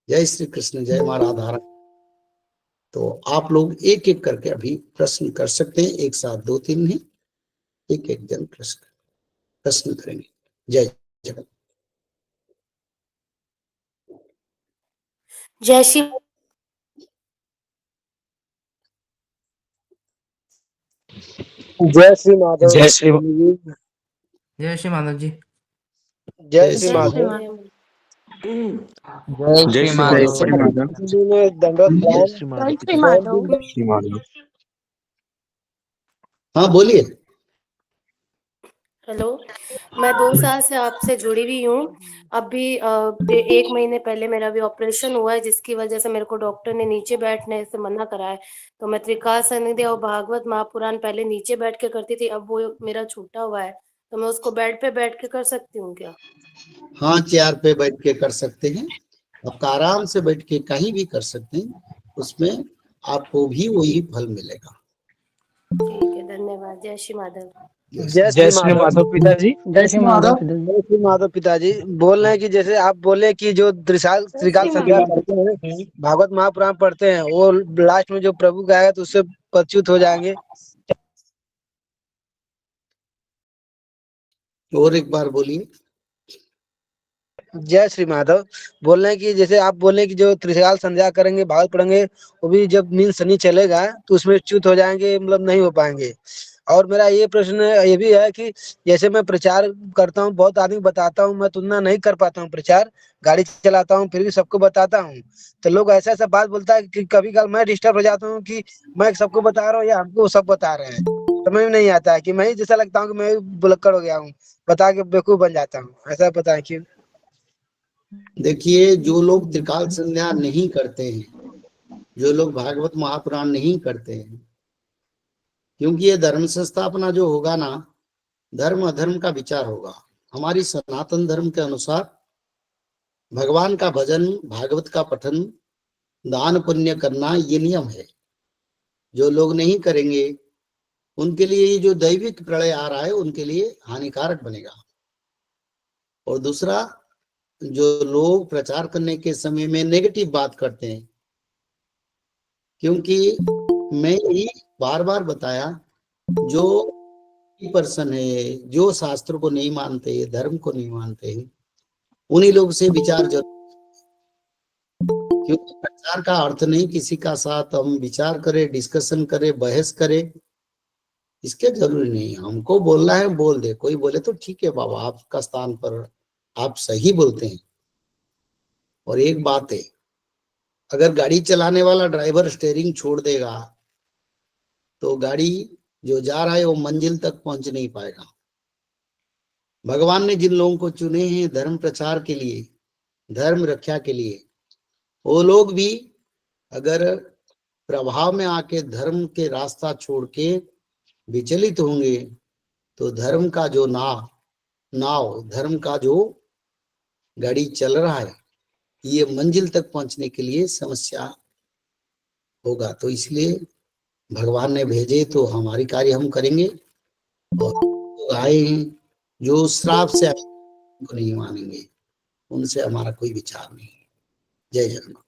A: जय श्री कृष्ण, जय मां राधा। तो आप लोग एक एक करके अभी प्रश्न कर सकते हैं, एक साथ दो तीन नहीं, एक एक जन प्रश्न करेंगे। जय जगन्नाथ।
B: जय श्री
C: माधव।
D: जय श्री
C: जय श्री माधव जी।
A: जय श्री माधव।
D: जय श्री माधव।
A: हाँ बोलिए।
B: हेलो, मैं 2 साल से आपसे जुड़ी हुई हूँ। अभी 1 महीने पहले मेरा भी ऑपरेशन हुआ है, जिसकी वजह से मेरे को डॉक्टर ने नीचे बैठने से मना करा है। तो मैं त्रिकाल संध्या और भागवत महापुराण पहले नीचे बैठ के करती थी, अब वो मेरा छूटा हुआ है, तो मैं उसको बेड पे बैठ के कर सकती हूँ क्या?
A: हाँ, चेयर पे बैठ के कर सकते हैं, आपका आराम से बैठ के कहीं भी कर सकते हैं, उसमें आपको भी वही फल मिलेगा।
B: ठीक है, धन्यवाद। जय श्री माधव।
D: जय श्री माधव पिताजी।
C: जय श्री माधव। जय श्री माधव पिताजी। बोल रहे हैं कि जैसे आप बोले कि जो त्रिकाल संध्या करते हैं, भागवत महापुराण पढ़ते हैं, वो लास्ट में जो प्रभु का आएगा तो उससे पच्युत हो जाएंगे।
A: और एक बार बोलिए।
C: जय श्री माधव। बोल रहे हैं कि जैसे आप बोले कि जो त्रिकाल संध्या करेंगे, भागवत पढ़ेंगे, वो भी जब मीन शनि चलेगा तो उसमें च्युत हो जाएंगे, मतलब नहीं हो पाएंगे। और मेरा ये प्रश्न ये भी है कि जैसे मैं प्रचार करता हूँ, बहुत आदमी बताता हूँ, मैं तुलना नहीं कर पाता हूँ प्रचार, गाड़ी चलाता हूँ फिर भी सबको बताता हूँ, तो लोग ऐसा ऐसा बात बोलता है कि कभी कभी मैं डिस्टर्ब हो जाता हूँ कि मैं सबको बता रहा हूँ या हमको सब बता रहे हैं, समझ में नहीं आता है कि मैं ही जैसा लगता हूँ कि मैं ही बुलक्कड़ हो गया हूँ, बता के बेवकूफ बन जाता हूँ, ऐसा पता है क्यों?
A: देखिए, जो लोग त्रिकाल संध्या नहीं करते हैं, जो लोग भागवत महापुराण नहीं करते हैं, क्योंकि ये धर्म संस्थापना जो होगा ना, धर्म अधर्म का विचार होगा। हमारी सनातन धर्म के अनुसार भगवान का भजन, भागवत का पठन, दान पुण्य करना, ये नियम है। जो लोग नहीं करेंगे उनके लिए ये जो दैविक प्रलय आ रहा है उनके लिए हानिकारक बनेगा। और दूसरा, जो लोग प्रचार करने के समय में नेगेटिव बात करते हैं, क्योंकि मैं यही बार बार बताया, जो पर्सन है, जो शास्त्र को नहीं मानते, धर्म को नहीं मानते हैं, उन्हीं लोग से विचार जरूर, क्योंकि प्रचार का अर्थ नहीं किसी का साथ हम विचार करें, डिस्कशन करें, बहस करें, इसके जरूरी नहीं। हमको बोलना है बोल दे, कोई बोले तो ठीक है बाबा, आपका स्थान पर आप सही बोलते हैं। और एक बात है, अगर गाड़ी चलाने वाला ड्राइवर स्टेयरिंग छोड़ देगा तो गाड़ी जो जा रहा है वो मंजिल तक पहुंच नहीं पाएगा। भगवान ने जिन लोगों को चुने हैं धर्म प्रचार के लिए, धर्म रक्षा के लिए, वो लोग भी अगर प्रभाव में आके धर्म के रास्ता छोड़ के विचलित होंगे तो धर्म का जो नाव, धर्म का जो गाड़ी चल रहा है, ये मंजिल तक पहुंचने के लिए समस्या होगा। तो इसलिए भगवान ने भेजे तो हमारी कार्य हम करेंगे, और जो आए हैं जो श्राप से आए उनको नहीं मानेंगे, उनसे हमारा कोई विचार नहीं है। जय जगन्नाथ।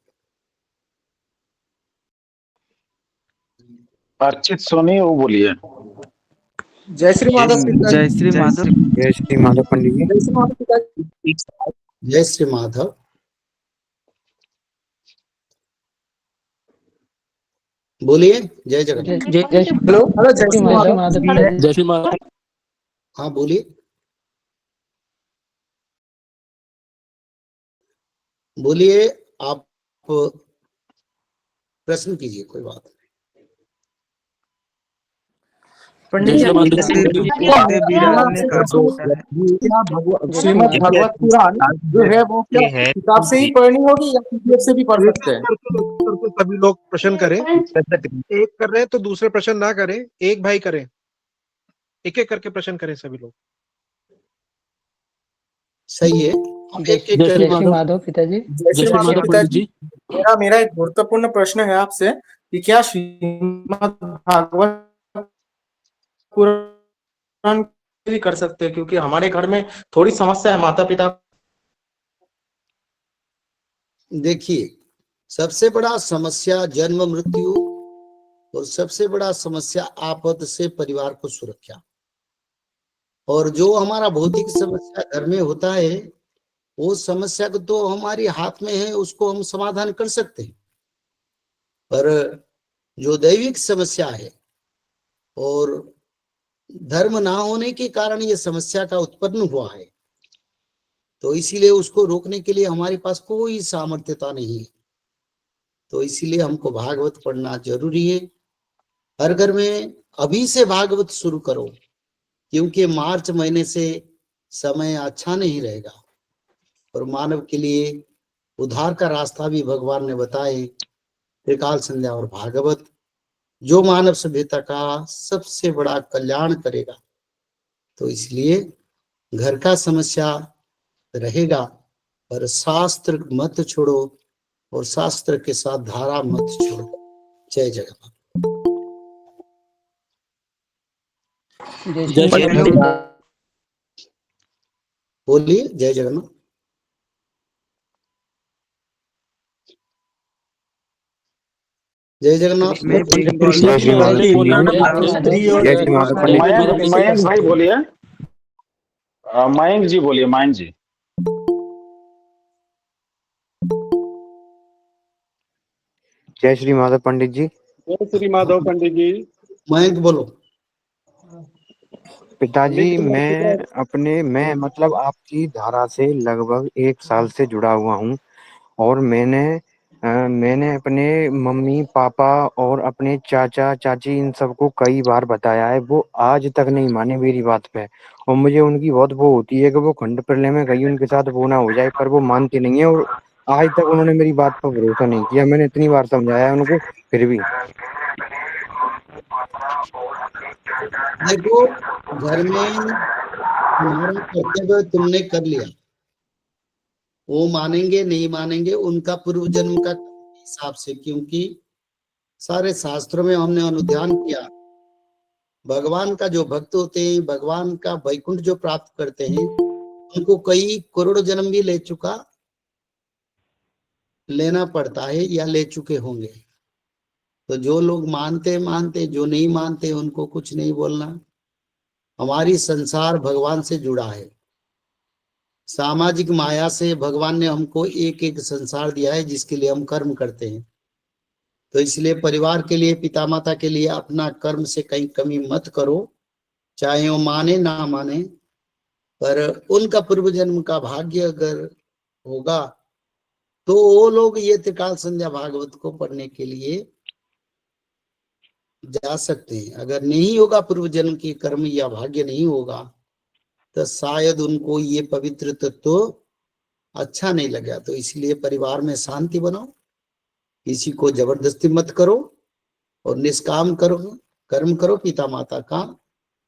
E: अर्चित सोनी, वो बोलिए।
F: जय श्री माधव पिताजी।
D: जय श्री माधव।
G: जय श्री माधव पंडित जी।
F: जय श्री माधव पिताजी।
A: जय श्री माधव। बोलिए। जय जगन्नाथ।
F: हेलो जय श्री माधव।
D: जय श्री माधव।
A: हाँ बोलिए। बोलिए, आप प्रश्न कीजिए, कोई बात नहीं।
F: पंडित जी, श्रीमद् भागवत पुराण जो है वो क्या किताब से ही पढ़नी होगी या पीडीएफ से भी पढ़ सकते हैं?
H: सभी लोग प्रश्न करें, एक कर रहे हैं तो दूसरे प्रश्न ना करें, एक भाई करें, एक एक करके प्रश्न करें सभी लोग।
A: सही है।
D: जय श्री माधव पिताजी।
F: जय श्री माधव पिताजी। मेरा एक गुरुत्वपूर्ण प्रश्न है आपसे कि क्या श्रीमद् भागवत पुराण भी कर सकते हैं, क्योंकि हमारे घर में थोड़ी समस्या है, माता पिता।
A: देखिए, सबसे बड़ा समस्या जन्म मृत्यु, और सबसे बड़ा समस्या आपद से परिवार को सुरक्षा। और जो हमारा भौतिक समस्या घर में होता है, वो समस्या को तो हमारे हाथ में है, उसको हम समाधान कर सकते हैं। पर जो दैविक समस्या है और धर्म ना होने के कारण ये समस्या का उत्पन्न हुआ है, तो इसीलिए उसको रोकने के लिए हमारे पास कोई सामर्थ्यता नहीं है। तो इसीलिए हमको भागवत पढ़ना जरूरी है। हर घर में अभी से भागवत शुरू करो, क्योंकि मार्च महीने से समय अच्छा नहीं रहेगा। और मानव के लिए उद्धार का रास्ता भी भगवान ने बताए, त्रिकाल संध्या और भागवत, जो मानव सभ्यता का सबसे बड़ा कल्याण करेगा। तो इसलिए घर का समस्या रहेगा, पर शास्त्र मत छोड़ो, और शास्त्र के साथ धारा मत छोड़ो। जय जगन्नाथ। बोलिए। जय जगन्नाथ। जय जगन्नाथ।
G: जय श्री माधव पंडित जी।
E: मयंक भाई बोलिए। मयंक जी बोलिए, मयंक जी।
G: जय श्री माधव पंडित जी।
H: जय श्री माधव पंडित जी।
A: मयंक बोलो।
G: पिताजी मैं मतलब आपकी धारा से लगभग 1 साल से जुड़ा हुआ हूँ और मैंने अपने मम्मी पापा और अपने चाचा चाची इन सबको कई बार बताया है, वो आज तक नहीं माने मेरी बात पे। और मुझे उनकी बहुत वो होती है कि वो खंड प्रलय में कहीं उनके साथ वो ना हो जाए, पर वो मानते नहीं है और आज तक उन्होंने मेरी बात पर भरोसा नहीं किया। मैंने इतनी बार समझाया है उनको, फिर भी।
A: देखो, घर में तुम्हारा कर्तव्य तुमने कर लिया, वो मानेंगे नहीं मानेंगे उनका पूर्व जन्म का हिसाब से, क्योंकि सारे शास्त्रों में हमने अनुध्यान किया, भगवान का जो भक्त होते हैं, भगवान का वैकुंठ जो प्राप्त करते हैं, उनको कई करोड़ जन्म भी लेना पड़ता है या ले चुके होंगे। तो जो लोग मानते, जो नहीं मानते उनको कुछ नहीं बोलना। हमारी संसार भगवान से जुड़ा है, सामाजिक माया से भगवान ने हमको एक एक संसार दिया है जिसके लिए हम कर्म करते हैं। तो इसलिए परिवार के लिए, पिता माता के लिए अपना कर्म से कहीं कमी मत करो, चाहे वो माने ना माने, पर उनका पूर्व जन्म का भाग्य अगर होगा तो वो लोग ये त्रिकाल संध्या भागवत को पढ़ने के लिए जा सकते हैं। अगर नहीं होगा पूर्व जन्म की कर्म या भाग्य नहीं होगा तो शायद उनको ये पवित्र तत्व अच्छा नहीं लगा। तो इसलिए परिवार में शांति बनाओ, किसी को जबरदस्ती मत करो और निष्काम करो, कर्म करो, पिता माता का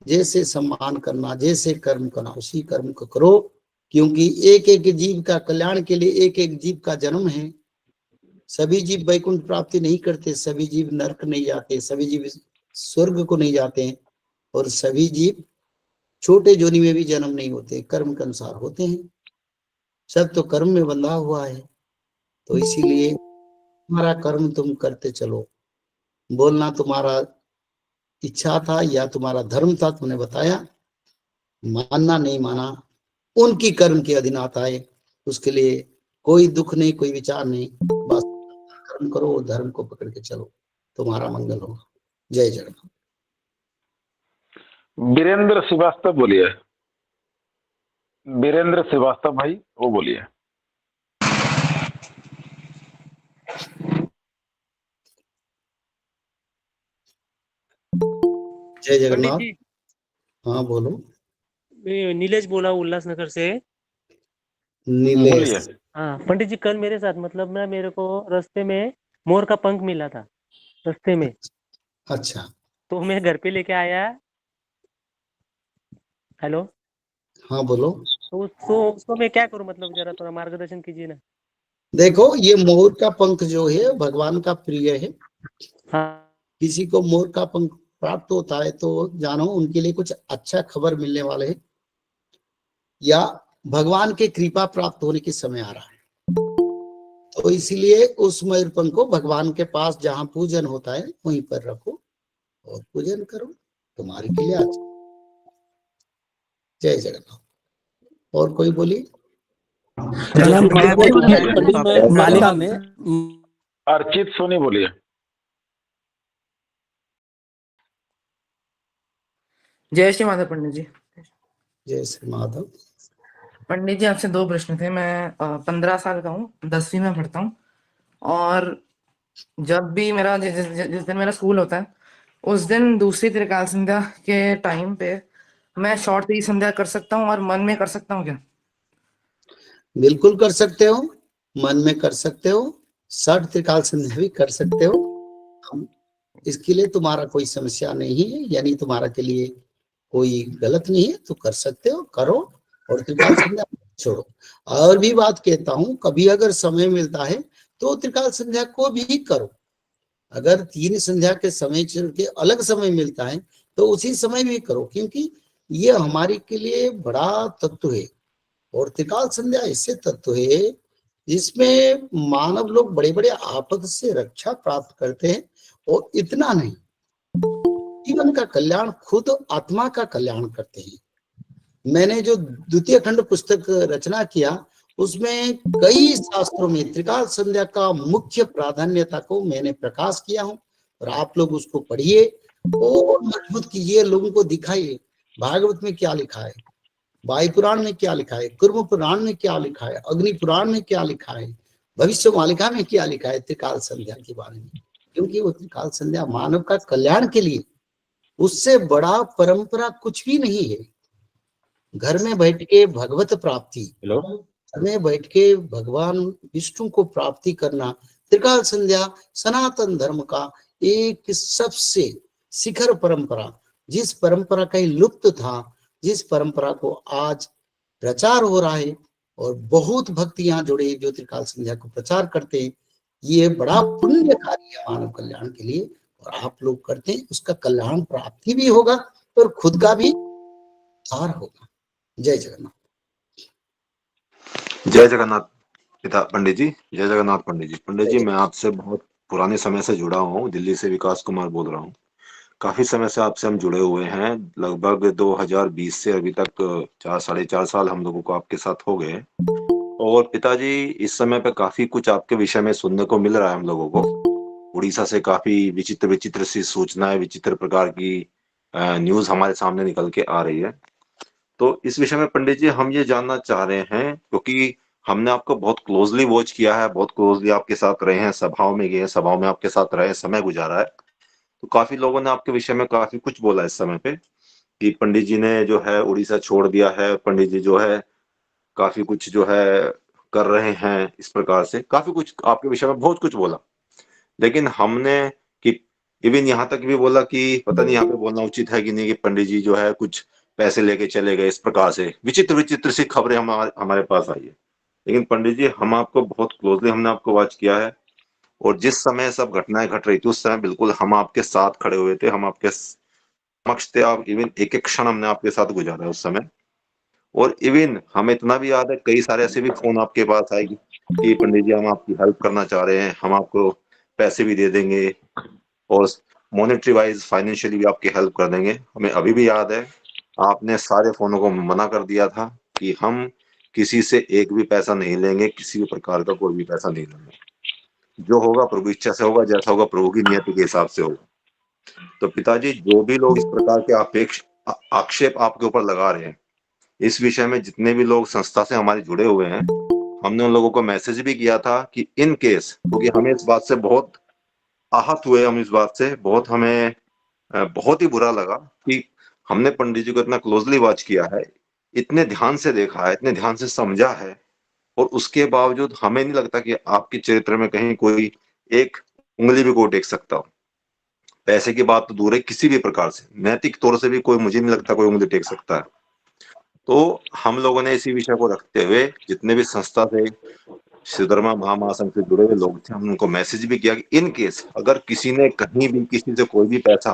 A: जैसे सम्मान करना, जैसे कर्म करना उसी कर्म को करो, क्योंकि एक एक जीव का कल्याण के लिए एक एक जीव का जन्म है। सभी जीव वैकुंठ प्राप्ति नहीं करते, सभी जीव नरक नहीं जाते, सभी जीव स्वर्ग को नहीं जाते हैं, और सभी जीव छोटे जोनि में भी जन्म नहीं होते, कर्म के अनुसार होते हैं। सब तो कर्म में बंधा हुआ है। तो इसीलिए तुम्हारा कर्म तुम करते चलो। बोलना तुम्हारा इच्छा था या तुम्हारा धर्म था, तुमने बताया, मानना नहीं माना उनकी कर्म के अधीन आता है, उसके लिए कोई दुख नहीं, कोई विचार नहीं, बस कर्म करो और धर्म को पकड़ के चलो, तुम्हारा मंगल होगा। जय जगन्नाथ।
E: वीरेंद्र श्रीवास्तव बोलिए, वीरेंद्र श्रीवास्तव भाई वो बोलिए।
A: जय जगन्नाथ। हाँ बोलो।
I: मैं नीलेश बोला हूँ उल्लासनगर से।
A: नीलेश।
I: हाँ पंडित जी, कल मेरे साथ मतलब ना मेरे को रास्ते में मोर का पंख मिला था रास्ते में।
A: अच्छा।
I: तो मैं घर पे लेके आया। हेलो।
A: हाँ बोलो।
I: तो उसको मैं क्या करूँ, मतलब जरा थोड़ा मार्गदर्शन कीजिए ना।
A: देखो, ये मोर का पंख जो है भगवान का प्रिय है।
I: हाँ।
A: किसी को मोर का पंख प्राप्त होता है तो जानो उनके लिए कुछ अच्छा खबर मिलने वाले है, या भगवान के कृपा प्राप्त होने के समय आ रहा है। तो इसीलिए उस मयूर पंख को भगवान के पास जहां पूजन होता है वहीं पर रखो और पूजन करो, तुम्हारे के लिए अच्छा। जय जगन्नाथ। और कोई बोलिए।
E: अर्चित सोनी बोलिए।
J: जय श्री माधव पंडित जी।
A: जय श्री माधव।
J: पंडित जी, आपसे 2 प्रश्न थे। मैं 15 साल का हूँ, 10वीं में पढ़ता हूँ, और जब भी मेरा जिस दिन मेरा स्कूल होता है उस दिन दूसरी त्रिकाल संध्या के टाइम पे मैं शॉर्ट त्रि संध्या कर सकता हूँ और मन में कर सकता हूँ क्या?
A: बिल्कुल कर सकते हो, मन में कर सकते हो, षट त्रिकाल संध्या भी कर सकते हो। इसके लिए तुम्हारा कोई समस्या नहीं है, यानी तुम्हारा के लिए कोई गलत नहीं है, तो कर सकते हो, करो और त्रिकाल संध्या छोड़ो। और भी बात कहता हूँ, कभी अगर समय मिलता है तो त्रिकाल संध्या को भी करो। अगर 3 संध्या के समय के अलग समय मिलता है तो उसी समय भी करो, क्योंकि ये हमारे के लिए बड़ा तत्व है। और त्रिकाल संध्या ऐसे तत्व है जिसमें मानव लोग बड़े बड़े आपद से रक्षा प्राप्त करते हैं। और इतना नहीं, जीवन का कल्याण, खुद आत्मा का कल्याण करते हैं। मैंने जो द्वितीय खंड पुस्तक रचना किया उसमें कई शास्त्रों में त्रिकाल संध्या का मुख्य प्राधान्यता को मैंने प्रकाश किया हूं, और आप लोग उसको पढ़िए और मजबूत कीजिए, लोगों को दिखाइए। भागवत में क्या लिखा है, वायु पुराण में क्या लिखा है, कुर्म पुराण में क्या लिखा है, अग्नि पुराण में क्या लिखा है, भविष्य मालिका में क्या लिखा है त्रिकाल संध्या के बारे में। क्योंकि वो त्रिकाल संध्या मानव का कल्याण के लिए, उससे बड़ा परंपरा कुछ भी नहीं है। घर में बैठ के भगवत प्राप्ति, घर में बैठ के भगवान विष्णु को प्राप्ति करना, त्रिकाल संध्या सनातन धर्म का एक सबसे शिखर परंपरा, जिस परंपरा का लुप्त था, जिस परंपरा को आज प्रचार हो रहा है और बहुत भक्त यहाँ जुड़े जो त्रिकाल संध्या को प्रचार करते हैं। ये बड़ा पुण्य कार्य है मानव कल्याण के लिए, और आप लोग करते हैं, उसका कल्याण प्राप्ति भी होगा और खुद का भी उद्धार होगा। जय जगन्नाथ।
K: जय जगन्नाथ पिता पंडित जी, जय जगन्नाथ पंडित जी। पंडित जी, मैं आपसे बहुत पुराने समय से जुड़ा हुआ हूँ, दिल्ली से विकास कुमार बोल रहा हूँ। काफी समय से आपसे हम जुड़े हुए हैं, लगभग 2020 से अभी तक 4-4.5 साल हम लोगों को आपके साथ हो गए। और पिताजी, इस समय पे काफी कुछ आपके विषय में सुनने को मिल रहा है हम लोगों को। उड़ीसा से काफी विचित्र विचित्र सी सूचनाएं, विचित्र प्रकार की न्यूज हमारे सामने निकल के आ रही है। तो इस विषय में पंडित जी हम ये जानना चाह रहे हैं, क्योंकि हमने आपको बहुत क्लोजली वॉच किया है, बहुत क्लोजली आपके साथ रहे हैं, सभाओं में गए, सभाओं में आपके साथ रहे, समय गुजारा है। तो काफी लोगों ने आपके विषय में काफी कुछ बोला इस समय पे, कि पंडित जी ने जो है उड़ीसा छोड़ दिया है, पंडित जी जो है काफी कुछ जो है कर रहे हैं, इस प्रकार से काफी कुछ आपके विषय में बहुत कुछ बोला। लेकिन हमने कि इवन यहाँ तक भी बोला कि पता नहीं यहाँ पे बोलना उचित है कि नहीं, कि पंडित जी जो है कुछ पैसे लेके चले गए, इस प्रकार से विचित्र विचित्र सी खबरें हमारे पास आई है। लेकिन पंडित जी, हम आपको बहुत क्लोजली हमने आपको वॉच किया है, और जिस समय सब घटनाएं घट रही थी उस समय बिल्कुल हम आपके साथ खड़े हुए थे, हम आपके समक्ष थे। आप इवन एक एक क्षण हमने आपके साथ गुजारा उस समय। और इवन हमें इतना भी याद है, कई सारे ऐसे भी फोन आपके पास आएगी कि पंडित जी हम आपकी हेल्प करना चाह रहे हैं, हम आपको पैसे भी दे देंगे और मॉनेटरी वाइज फाइनेंशियली भी आपकी हेल्प कर देंगे। हमें अभी भी याद है, आपने सारे फोनों को मना कर दिया था कि हम किसी से एक भी पैसा नहीं लेंगे, किसी भी प्रकार का कोई भी पैसा नहीं लेंगे, जो होगा प्रभु इच्छा से होगा, जैसा होगा प्रभु की नियति के हिसाब से होगा। तो पिताजी, जो भी लोग इस प्रकार के आक्षेप आपके ऊपर लगा रहे हैं, इस विषय में जितने भी लोग संस्था से हमारे जुड़े हुए हैं, हमने उन लोगों को मैसेज भी किया था कि इन केस, क्योंकि हमें इस बात से बहुत आहत हुए, हम इस बात से बहुत, हमें बहुत ही बुरा लगा कि हमने पंडित जी को इतना क्लोजली वॉच किया है, इतने ध्यान से देखा है, इतने ध्यान से समझा है, और उसके बावजूद हमें नहीं लगता कि आपके चरित्र में कहीं कोई एक उंगली भी कोई टेक सकता हो। पैसे की बात तो दूर है, किसी भी प्रकार से नैतिक तौर से भी कोई, मुझे नहीं लगता कोई उंगली टेक सकता है। तो हम लोगों ने इसी विषय को रखते हुए, जितने भी संस्था से सुधर्मा महासंघ से जुड़े हुए लोग थे, हम उनको मैसेज भी किया कि इन केस अगर किसी ने कहीं भी किसी से कोई भी पैसा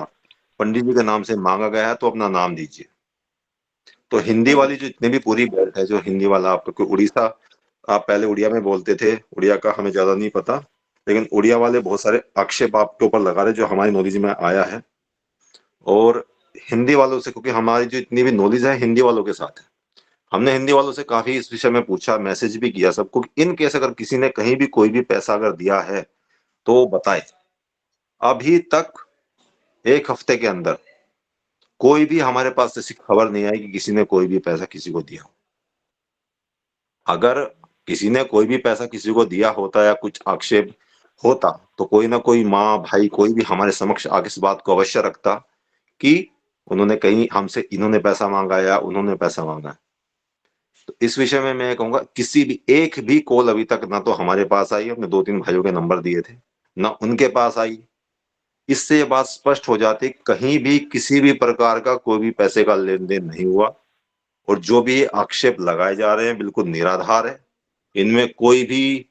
K: पंडित जी के नाम से मांगा गया है तो अपना नाम दीजिए। तो हिंदी वाली जो जितने भी पूरी बेल्ट है, जो हिंदी वाला आपको, उड़ीसा आप पहले उड़िया में बोलते थे, उड़िया का हमें ज्यादा नहीं पता, लेकिन उड़िया वाले बहुत सारे आक्षेप आपके ऊपर लगा रहे जो हमारी नॉलेज में आया है। और हिंदी वालों से, क्योंकि हमारी जो इतनी भी नॉलेज है हिंदी वालों के साथ है, हमने हिंदी वालों से काफी इस विषय में पूछा, मैसेज भी किया सबको, इन केस अगर किसी ने कहीं भी कोई भी पैसा अगर दिया है तो बताए। अभी तक एक हफ्ते के अंदर कोई भी हमारे पास ऐसी खबर नहीं आई कि किसी ने कोई भी पैसा किसी को दिया। अगर किसी ने कोई भी पैसा किसी को दिया होता या कुछ आक्षेप होता तो कोई ना कोई माँ भाई कोई भी हमारे समक्ष आगे इस बात को अवश्य रखता कि उन्होंने कहीं हमसे, इन्होंने पैसा मांगा या उन्होंने पैसा मांगा। तो इस विषय में मैं कहूंगा, किसी भी एक भी कॉल अभी तक ना तो हमारे पास आई, हमने 2-3 भाइयों के नंबर दिए थे, ना उनके पास आई। इससे ये बात स्पष्ट हो जाती, कहीं भी किसी भी प्रकार का कोई भी पैसे का लेन देन नहीं हुआ, और जो भी आक्षेप लगाए जा रहे हैं बिल्कुल निराधार है, इनमें कोई भी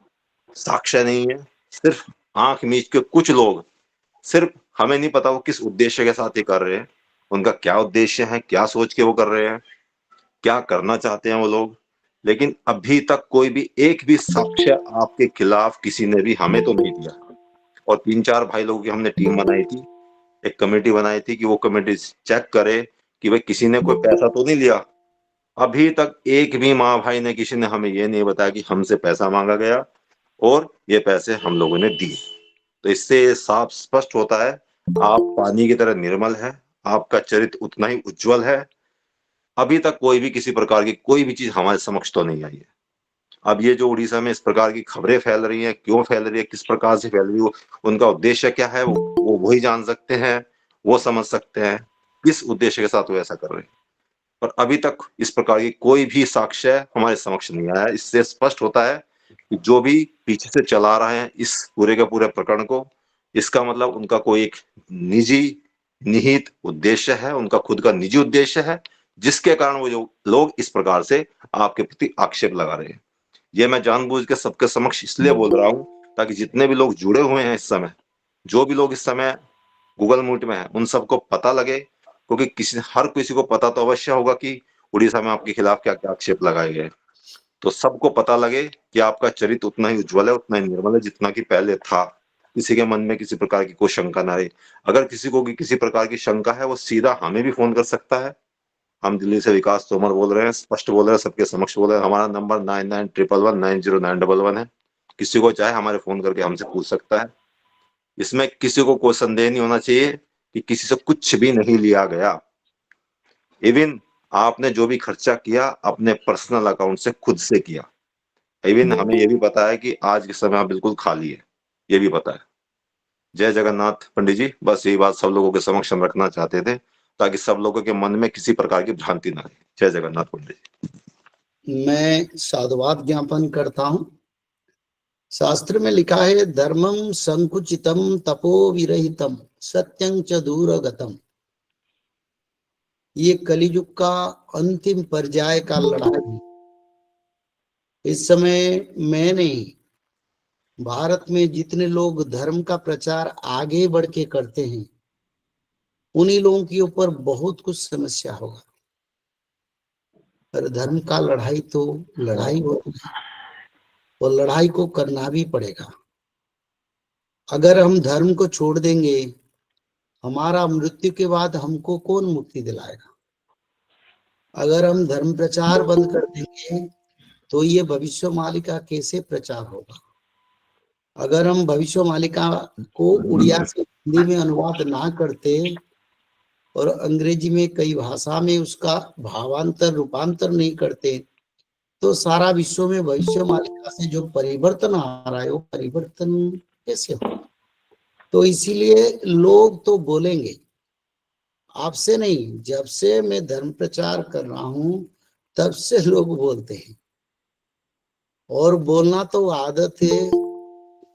K: साक्ष्य नहीं है। सिर्फ आंख मीच के कुछ लोग, सिर्फ हमें नहीं पता वो किस उद्देश्य के साथ ये कर रहे हैं, उनका क्या उद्देश्य है, क्या सोच के वो कर रहे हैं, क्या करना चाहते हैं वो लोग, लेकिन अभी तक कोई भी एक भी साक्ष्य आपके खिलाफ किसी ने भी हमें तो नहीं दिया। और 3-4 भाई लोगों की हमने टीम बनाई थी, एक कमेटी बनाई थी कि वो कमेटी चेक करे कि भाई किसी ने कोई पैसा तो नहीं लिया। अभी तक एक भी माँ भाई ने, किसी ने हमें ये नहीं बताया कि हमसे पैसा मांगा गया और ये पैसे हम लोगों ने दिए। तो इससे साफ स्पष्ट होता है, आप पानी की तरह निर्मल है, आपका चरित्र उतना ही उज्जवल है, अभी तक कोई भी किसी प्रकार की कोई भी चीज हमारे समक्ष तो नहीं आई है। अब ये जो उड़ीसा में इस प्रकार की खबरें फैल रही हैं, क्यों फैल रही है, किस प्रकार से फैल रही है, उनका उद्देश्य क्या है, वो वही जान सकते हैं, वो समझ सकते हैं किस उद्देश्य के साथ वो ऐसा कर रहे हैं। पर अभी तक इस प्रकार की कोई भी साक्ष्य हमारे समक्ष नहीं आया। इससे स्पष्ट होता है कि जो भी पीछे से चला रहे हैं इस पूरे के पूरे प्रकरण को, इसका मतलब उनका कोई एक निजी निहित उद्देश्य है, उनका खुद का निजी उद्देश्य है, जिसके कारण वो जो लोग इस प्रकार से आपके प्रति आक्षेप लगा रहे हैं। ये मैं जानबूझ के सबके समक्ष इसलिए बोल रहा हूं ताकि जितने भी लोग जुड़े हुए हैं इस समय, जो भी लोग इस समय गूगल मीट में हैं, उन सबको पता लगे, क्योंकि हर किसी को पता तो अवश्य होगा कि उड़ीसा में आपके खिलाफ क्या क्या आक्षेप लगाए गए। तो सबको पता लगे कि आपका चरित्र उतना ही उज्ज्वल है, उतना ही निर्मल है जितना कि पहले था। किसी के मन में किसी प्रकार की कोई शंका ना रहे। अगर किसी को किसी प्रकार की शंका है, वो सीधा हमें भी फोन कर सकता है। हम दिल्ली से विकास तोमर बोल रहे हैं, स्पष्ट बोल रहे हैं, सबके समक्ष बोल रहे हैं। हमारा नंबर 9911190911 है। किसी को चाहे हमारे फोन करके हमसे पूछ सकता है। इसमें किसी को कोई संदेह नहीं होना चाहिए कि किसी से कुछ भी नहीं लिया गया। इवन आपने जो भी खर्चा किया अपने पर्सनल अकाउंट से खुद से किया। इवन हमें ये भी पता है कि आज के समय आप बिल्कुल खाली है, ये भी पता है। जय जगन्नाथ पंडित जी, बस यही बात सब लोगों के समक्ष हम रखना चाहते थे ताकि सब लोगों के मन में किसी प्रकार की भ्रांति ना रहे। जय जगन्नाथ पंडित जी।
A: मैं साधुवाद ज्ञापन करता हूं। शास्त्र में लिखा है, धर्मम संकुचितम तपो विरहितम सत्यं च दूरगतम। ये कलियुग का अंतिम पर्याय का लड़ाई। इस समय मैं नहीं, भारत में जितने लोग धर्म का प्रचार आगे बढ़ के करते हैं, उन्हीं लोगों के ऊपर बहुत कुछ समस्या होगा। पर धर्म का लड़ाई तो लड़ाई होती है, और लड़ाई को करना भी पड़ेगा। अगर हम धर्म को छोड़ देंगे, हमारा मृत्यु के बाद हमको कौन मुक्ति दिलाएगा? अगर हम धर्म प्रचार बंद कर देंगे तो ये भविष्य मालिका कैसे प्रचार होगा? अगर हम भविष्य मालिका को उड़िया से हिंदी में अनुवाद ना करते और अंग्रेजी में कई भाषा में उसका भावांतर रूपांतर नहीं करते, तो सारा विश्व में भविष्य मालिका से जो परिवर्तन आ रहा है वो परिवर्तन कैसे होगा? तो इसीलिए लोग तो बोलेंगे, आपसे नहीं, जब से मैं धर्म प्रचार कर रहा हूं तब से लोग बोलते हैं। और बोलना तो आदत है।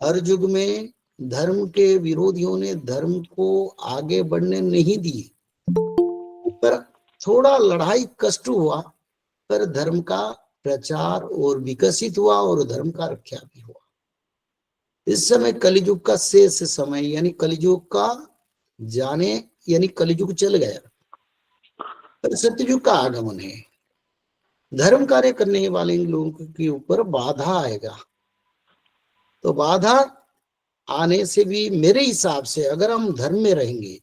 A: हर युग में धर्म के विरोधियों ने धर्म को आगे बढ़ने नहीं दिए, पर थोड़ा लड़ाई कष्ट हुआ, पर धर्म का प्रचार और विकसित हुआ और धर्म का रक्षा भी हुआ। इस समय कलियुग का शेष समय, यानी कलियुग का जाने, यानी कलियुग चल गया, पर सत्ययुग का आगमन है। धर्म कार्य करने वाले लोगों के ऊपर बाधा आएगा। तो बाधा आने से भी मेरे हिसाब से अगर हम धर्म में रहेंगे,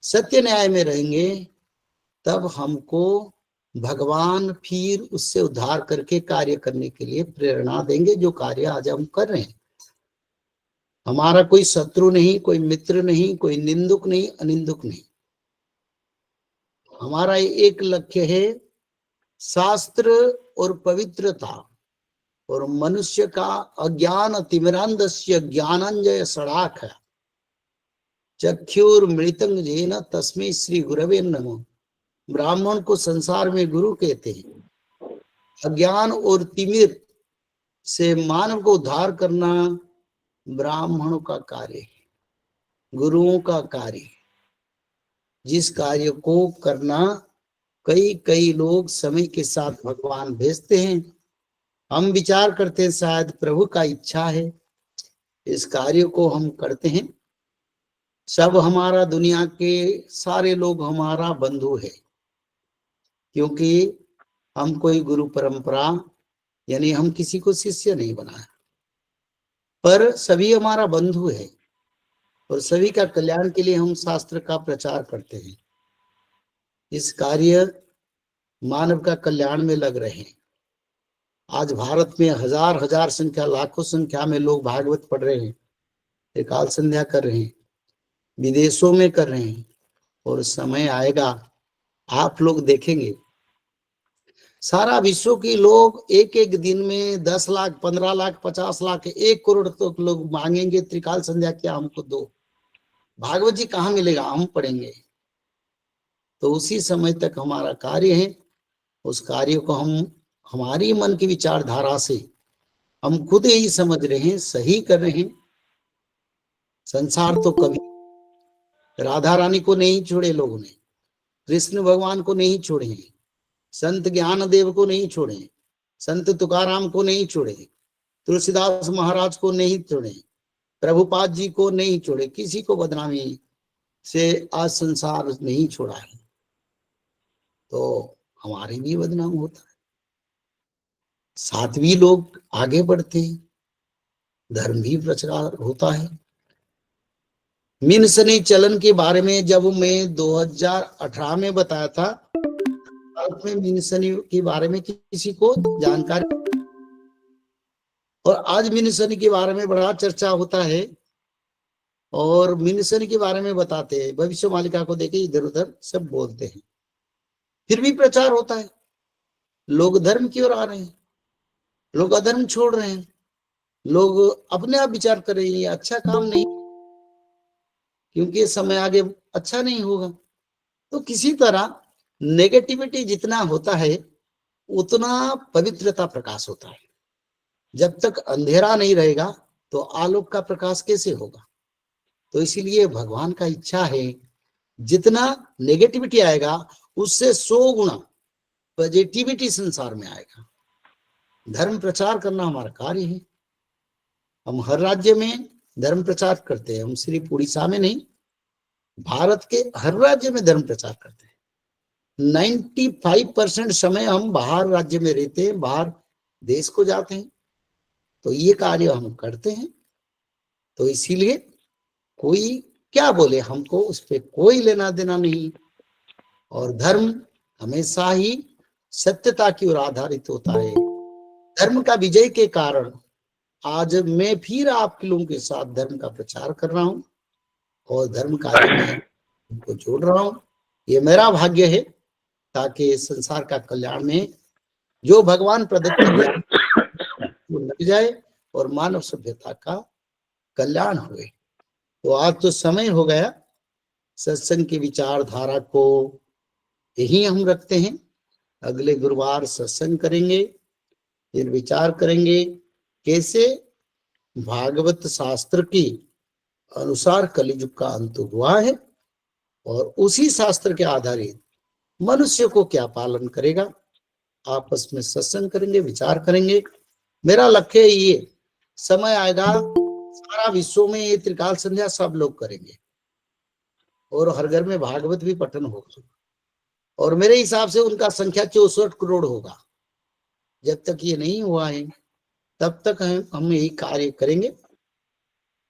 A: सत्य न्याय में रहेंगे, तब हमको भगवान फिर उससे उद्धार करके कार्य करने के लिए प्रेरणा देंगे, जो कार्य आज हम कर रहे हैं। हमारा कोई शत्रु नहीं, कोई मित्र नहीं, कोई निंदुक नहीं, अनिंदुक नहीं। हमारा एक लक्ष्य है शास्त्र और पवित्रता, और मनुष्य का अज्ञान तिमिरांधस्य ज्ञानांजय सड़ाख चक्षुर्मृतंग जेन तस्मै श्री गुरवे नमो। ब्राह्मण को संसार में गुरु कहते हैं। अज्ञान और तिमिर से मानव को उद्धार करना ब्राह्मणों का कार्य है, गुरुओं का कार्य है। जिस कार्य को करना कई लोग समय के साथ भगवान भेजते हैं। हम विचार करते हैं शायद प्रभु का इच्छा है, इस कार्य को हम करते हैं। सब हमारा, दुनिया के सारे लोग हमारा बंधु है, क्योंकि हम कोई गुरु परंपरा, यानी हम किसी को शिष्य नहीं बनाया, पर सभी हमारा बंधु है, और सभी का कल्याण के लिए हम शास्त्र का प्रचार करते हैं। इस कार्य मानव का कल्याण में लग रहे हैं। आज भारत में हजार संख्या, लाखों संख्या में लोग भागवत पढ़ रहे हैं, एकाल संध्या कर रहे हैं, विदेशों में कर रहे हैं। और समय आएगा, आप लोग देखेंगे सारा विश्व के लोग एक एक दिन में 10 लाख, 15 लाख, 50 लाख, 1 करोड़ तक लोग मांगेंगे त्रिकाल संध्या क्या हमको दो। भागवत जी कहाँ मिलेगा, हम पढ़ेंगे। तो उसी समय तक हमारा कार्य है, उस कार्य को हम हमारी मन की विचारधारा से हम खुद ही समझ रहे हैं, सही कर रहे हैं। संसार तो कभी राधा रानी को नहीं छोड़े लोगों ने, कृष्ण भगवान को नहीं छोड़े हैं, संत ज्ञान देव को नहीं छोड़े, संत तुकाराम को नहीं छोड़े, तुलसीदास महाराज को नहीं छोड़े, प्रभुपाद जी को नहीं छोड़े, किसी को बदनामी से आज संसार नहीं छोड़ा है। तो हमारे भी बदनाम होता है, साथ भी लोग आगे बढ़ते हैं, धर्म भी प्रचार होता है। मीन शनि चलन के बारे में जब मैं 2018 में बताया था, भारत में मीन शनि के बारे में किसी को जानकारी, और आज मीन शनि के बारे में बड़ा चर्चा होता है और मीन शनि के बारे में बताते हैं, भविष्य मालिका को देके इधर उधर सब बोलते हैं, फिर भी प्रचार होता है। लोग धर्म की ओर आ रहे हैं, लोग अधर्म छोड़ रहे हैं, लोग अपने आप विचार कर रहे हैं ये अच्छा काम नहीं, क्योंकि समय आगे अच्छा नहीं होगा। तो किसी तरह नेगेटिविटी जितना होता है उतना पवित्रता प्रकाश होता है। जब तक अंधेरा नहीं रहेगा तो आलोक का प्रकाश कैसे होगा। तो इसीलिए भगवान का इच्छा है जितना नेगेटिविटी आएगा उससे 100 गुना पॉजिटिविटी संसार में आएगा। धर्म प्रचार करना हमारा कार्य है। हम हर राज्य में धर्म प्रचार करते हैं। हम सिर्फ उड़ीसा में नहीं, भारत के हर राज्य में धर्म प्रचार करते हैं। 95% समय हम बाहर राज्य में रहते हैं, बाहर देश को जाते हैं, तो ये कार्य हम करते हैं। तो इसीलिए कोई क्या बोले, हमको उस पर कोई लेना देना नहीं। और धर्म हमेशा ही सत्यता की ओर आधारित होता है। धर्म का विजय के कारण आज मैं फिर आप लोगों के साथ धर्म का प्रचार कर रहा हूं और धर्म कार्य में उनको जोड़ रहा हूं। ये मेरा भाग्य है ताकि संसार का कल्याण में जो भगवान प्रदत्त ज्ञान वो लग जाए और मानव सभ्यता का कल्याण हुए। तो आज तो समय हो गया, सत्संग की विचारधारा को यही हम रखते हैं। अगले गुरुवार सत्संग करेंगे, फिर विचार करेंगे कैसे भागवत शास्त्र के अनुसार कलियुग का अंत हुआ है और उसी शास्त्र के आधारित मनुष्य को क्या पालन करेगा। आपस में सत्संग करेंगे, विचार करेंगे। मेरा लक्ष्य ये, समय आएगा सारा विश्व में ये त्रिकाल संध्या सब लोग करेंगे और हर घर में भागवत भी पठन होगा और मेरे हिसाब से उनका संख्या 64 करोड़ होगा। जब तक ये नहीं हुआ है तब तक हम यही कार्य करेंगे।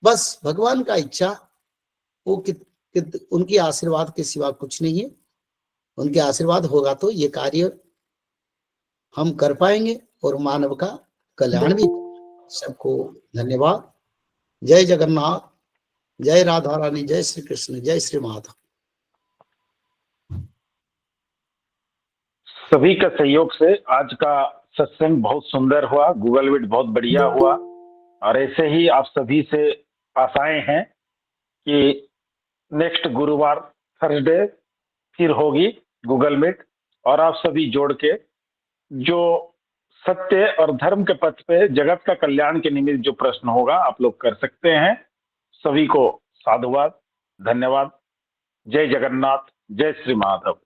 A: बस भगवान का इच्छा, वो उनकी आशीर्वाद के सिवा कुछ नहीं है। उनके आशीर्वाद होगा तो ये कार्य हम कर पाएंगे और मानव का कल्याण भी। सबको धन्यवाद। जय जगन्नाथ, जय राधा रानी, जय श्री कृष्ण, जय श्री माधव।
E: सभी का सहयोग से आज का सत्संग बहुत सुंदर हुआ, गूगल मीट बहुत बढ़िया हुआ और ऐसे ही आप सभी से आशाएं हैं कि नेक्स्ट गुरुवार थर्सडे फिर होगी गूगल मीट और आप सभी जोड़ के जो सत्य और धर्म के पथ पे जगत का कल्याण के निमित्त जो प्रश्न होगा आप लोग कर सकते हैं। सभी को साधुवाद, धन्यवाद। जय जगन्नाथ, जय श्री माधव।